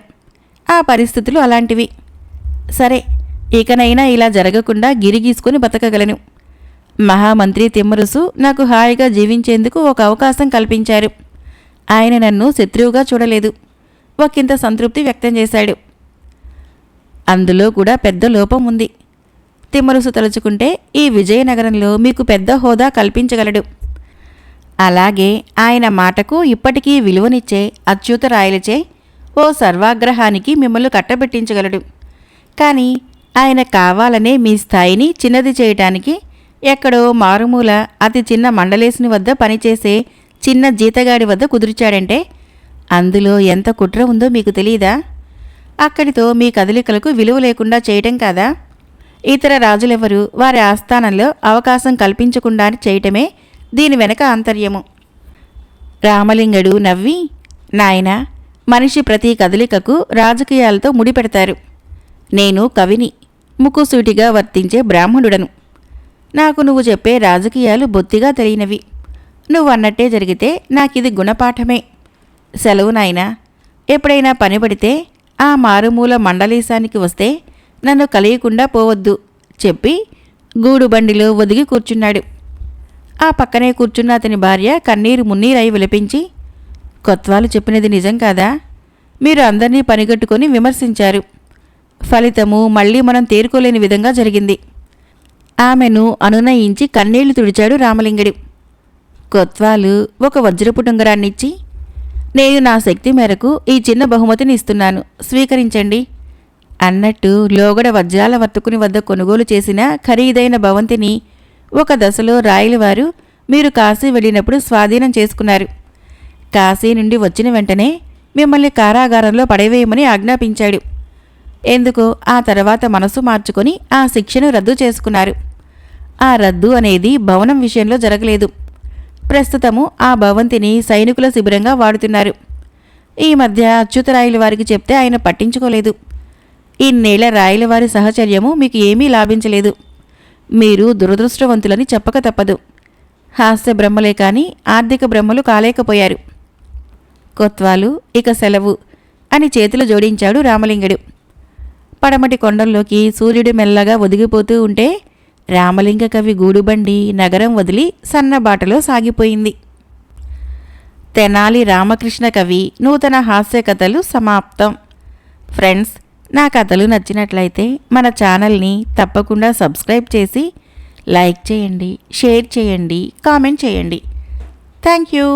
ఆ పరిస్థితులు అలాంటివి. సరే, ఇకనైనా ఇలా జరగకుండా గిరిగీసుకొని బతకగలను. మహామంత్రి తిమ్మరుసు నాకు హాయిగా జీవించేందుకు ఒక అవకాశం కల్పించారు. ఆయన నన్ను శత్రువుగా చూడలేదు. ఒకంత సంతృప్తి వ్యక్తం చేశాడు. అందులో కూడా పెద్ద లోపం ఉంది. తిమ్మరుసు తలుచుకుంటే ఈ విజయనగరంలో మీకు పెద్ద హోదా కల్పించగలడు. అలాగే ఆయన మాటకు ఇప్పటికీ విలువనిచ్చే అచ్యుతరాయలచే ఓ సర్వాగ్రహానికి మిమ్మల్ని కట్టబెట్టించగలడు. కానీ ఆయన కావాలనే మీ స్థాయిని చిన్నది చేయటానికి ఎక్కడో మారుమూల అతి చిన్న మండలేసుని వద్ద పనిచేసే చిన్న జీతగాడి వద్ద కుదిర్చాడంటే అందులో ఎంత కుట్ర ఉందో మీకు తెలియదా? అక్కడితో మీ కదలికలకు విలువ లేకుండా చేయటం కాదా? ఇతర రాజులెవరూ వారి ఆస్థానంలో అవకాశం కల్పించకుండా చేయటమే దీని వెనక ఆంతర్యము. రామలింగడు నవ్వి, నాయనా, మనిషి ప్రతి కదలికకు రాజకీయాలతో ముడిపెడతారు. నేను కవిని, ముక్కుసూటిగా వర్తించే బ్రాహ్మణుడను. నాకు నువ్వు చెప్పే రాజకీయాలు బొత్తిగా తెలియనివి. నువ్వన్నట్టే జరిగితే నాకిది గుణపాఠమే. సెలవు నాయనా. ఎప్పుడైనా పని పడితే ఆ మారుమూల మండలీశానికి వస్తే నన్ను కలియకుండా పోవద్దు చెప్పి గూడుబండిలో ఒదిగి కూర్చున్నాడు. ఆ పక్కనే కూర్చున్న అతని భార్య కన్నీరు మున్నీరై విలపించి, కొత్వాలు చెప్పినది నిజం కాదా? మీరు అందరినీ పనిగట్టుకొని విమర్శించారు. ఫలితము మళ్ళీ మనం తేరుకోలేని విధంగా జరిగింది. ఆమెను అనునయించి కన్నీళ్లు తుడిచాడు రామలింగడు. కొత్వాలు ఒక వజ్రపు ఉంగరాన్నిచ్చి, నేను నా శక్తి మేరకు ఈ చిన్న బహుమతిని ఇస్తున్నాను, స్వీకరించండి అన్నట్టు లోగడ వజ్రాల వర్తకుని వద్ద కొనుగోలు చేసిన ఖరీదైన భవంతిని ఒక దశలో రాయలవారు మీరు కాశీ వెళ్ళినప్పుడు స్వాధీనం చేసుకున్నారు. కాశీ నుండి వచ్చిన వెంటనే మిమ్మల్ని కారాగారంలో పడవేయమని ఆజ్ఞాపించాడు. ఎందుకో ఆ తర్వాత మనసు మార్చుకొని ఆ శిక్షను రద్దు చేసుకున్నారు. ఆ రద్దు అనేది భవనం విషయంలో జరగలేదు. ప్రస్తుతము ఆ భవంతిని సైనికుల శిబిరంగా వాడుతున్నారు. ఈ మధ్య అచ్యుతరాయల వారికి చెప్తే ఆయన పట్టించుకోలేదు. ఇన్నేళ్ల రాయలవారి సహచర్యము మీకు ఏమీ లాభించలేదు. మీరు దురదృష్టవంతులని చెప్పక తప్పదు. హాస్య బ్రహ్మలే కాని ఆర్థిక బ్రహ్మలు కాలేకపోయారు. కొత్వాలు, ఇక సెలవు అని చేతులు జోడించాడు రామలింగడు. పడమటి కొండల్లోకి సూర్యుడు మెల్లగా ఒదిగిపోతూ ఉంటే రామలింగ కవి గూడుబండి నగరం వదిలి సన్నబాటలో సాగిపోయింది. తెనాలి రామకృష్ణ కవి నూతన హాస్య కథలు సమాప్తం. ఫ్రెండ్స్, నా కథలు నచ్చినట్లయితే మన ఛానల్ని తప్పకుండా సబ్స్క్రైబ్ చేసి లైక్ చేయండి, షేర్ చేయండి, కామెంట్ చేయండి. Thank you.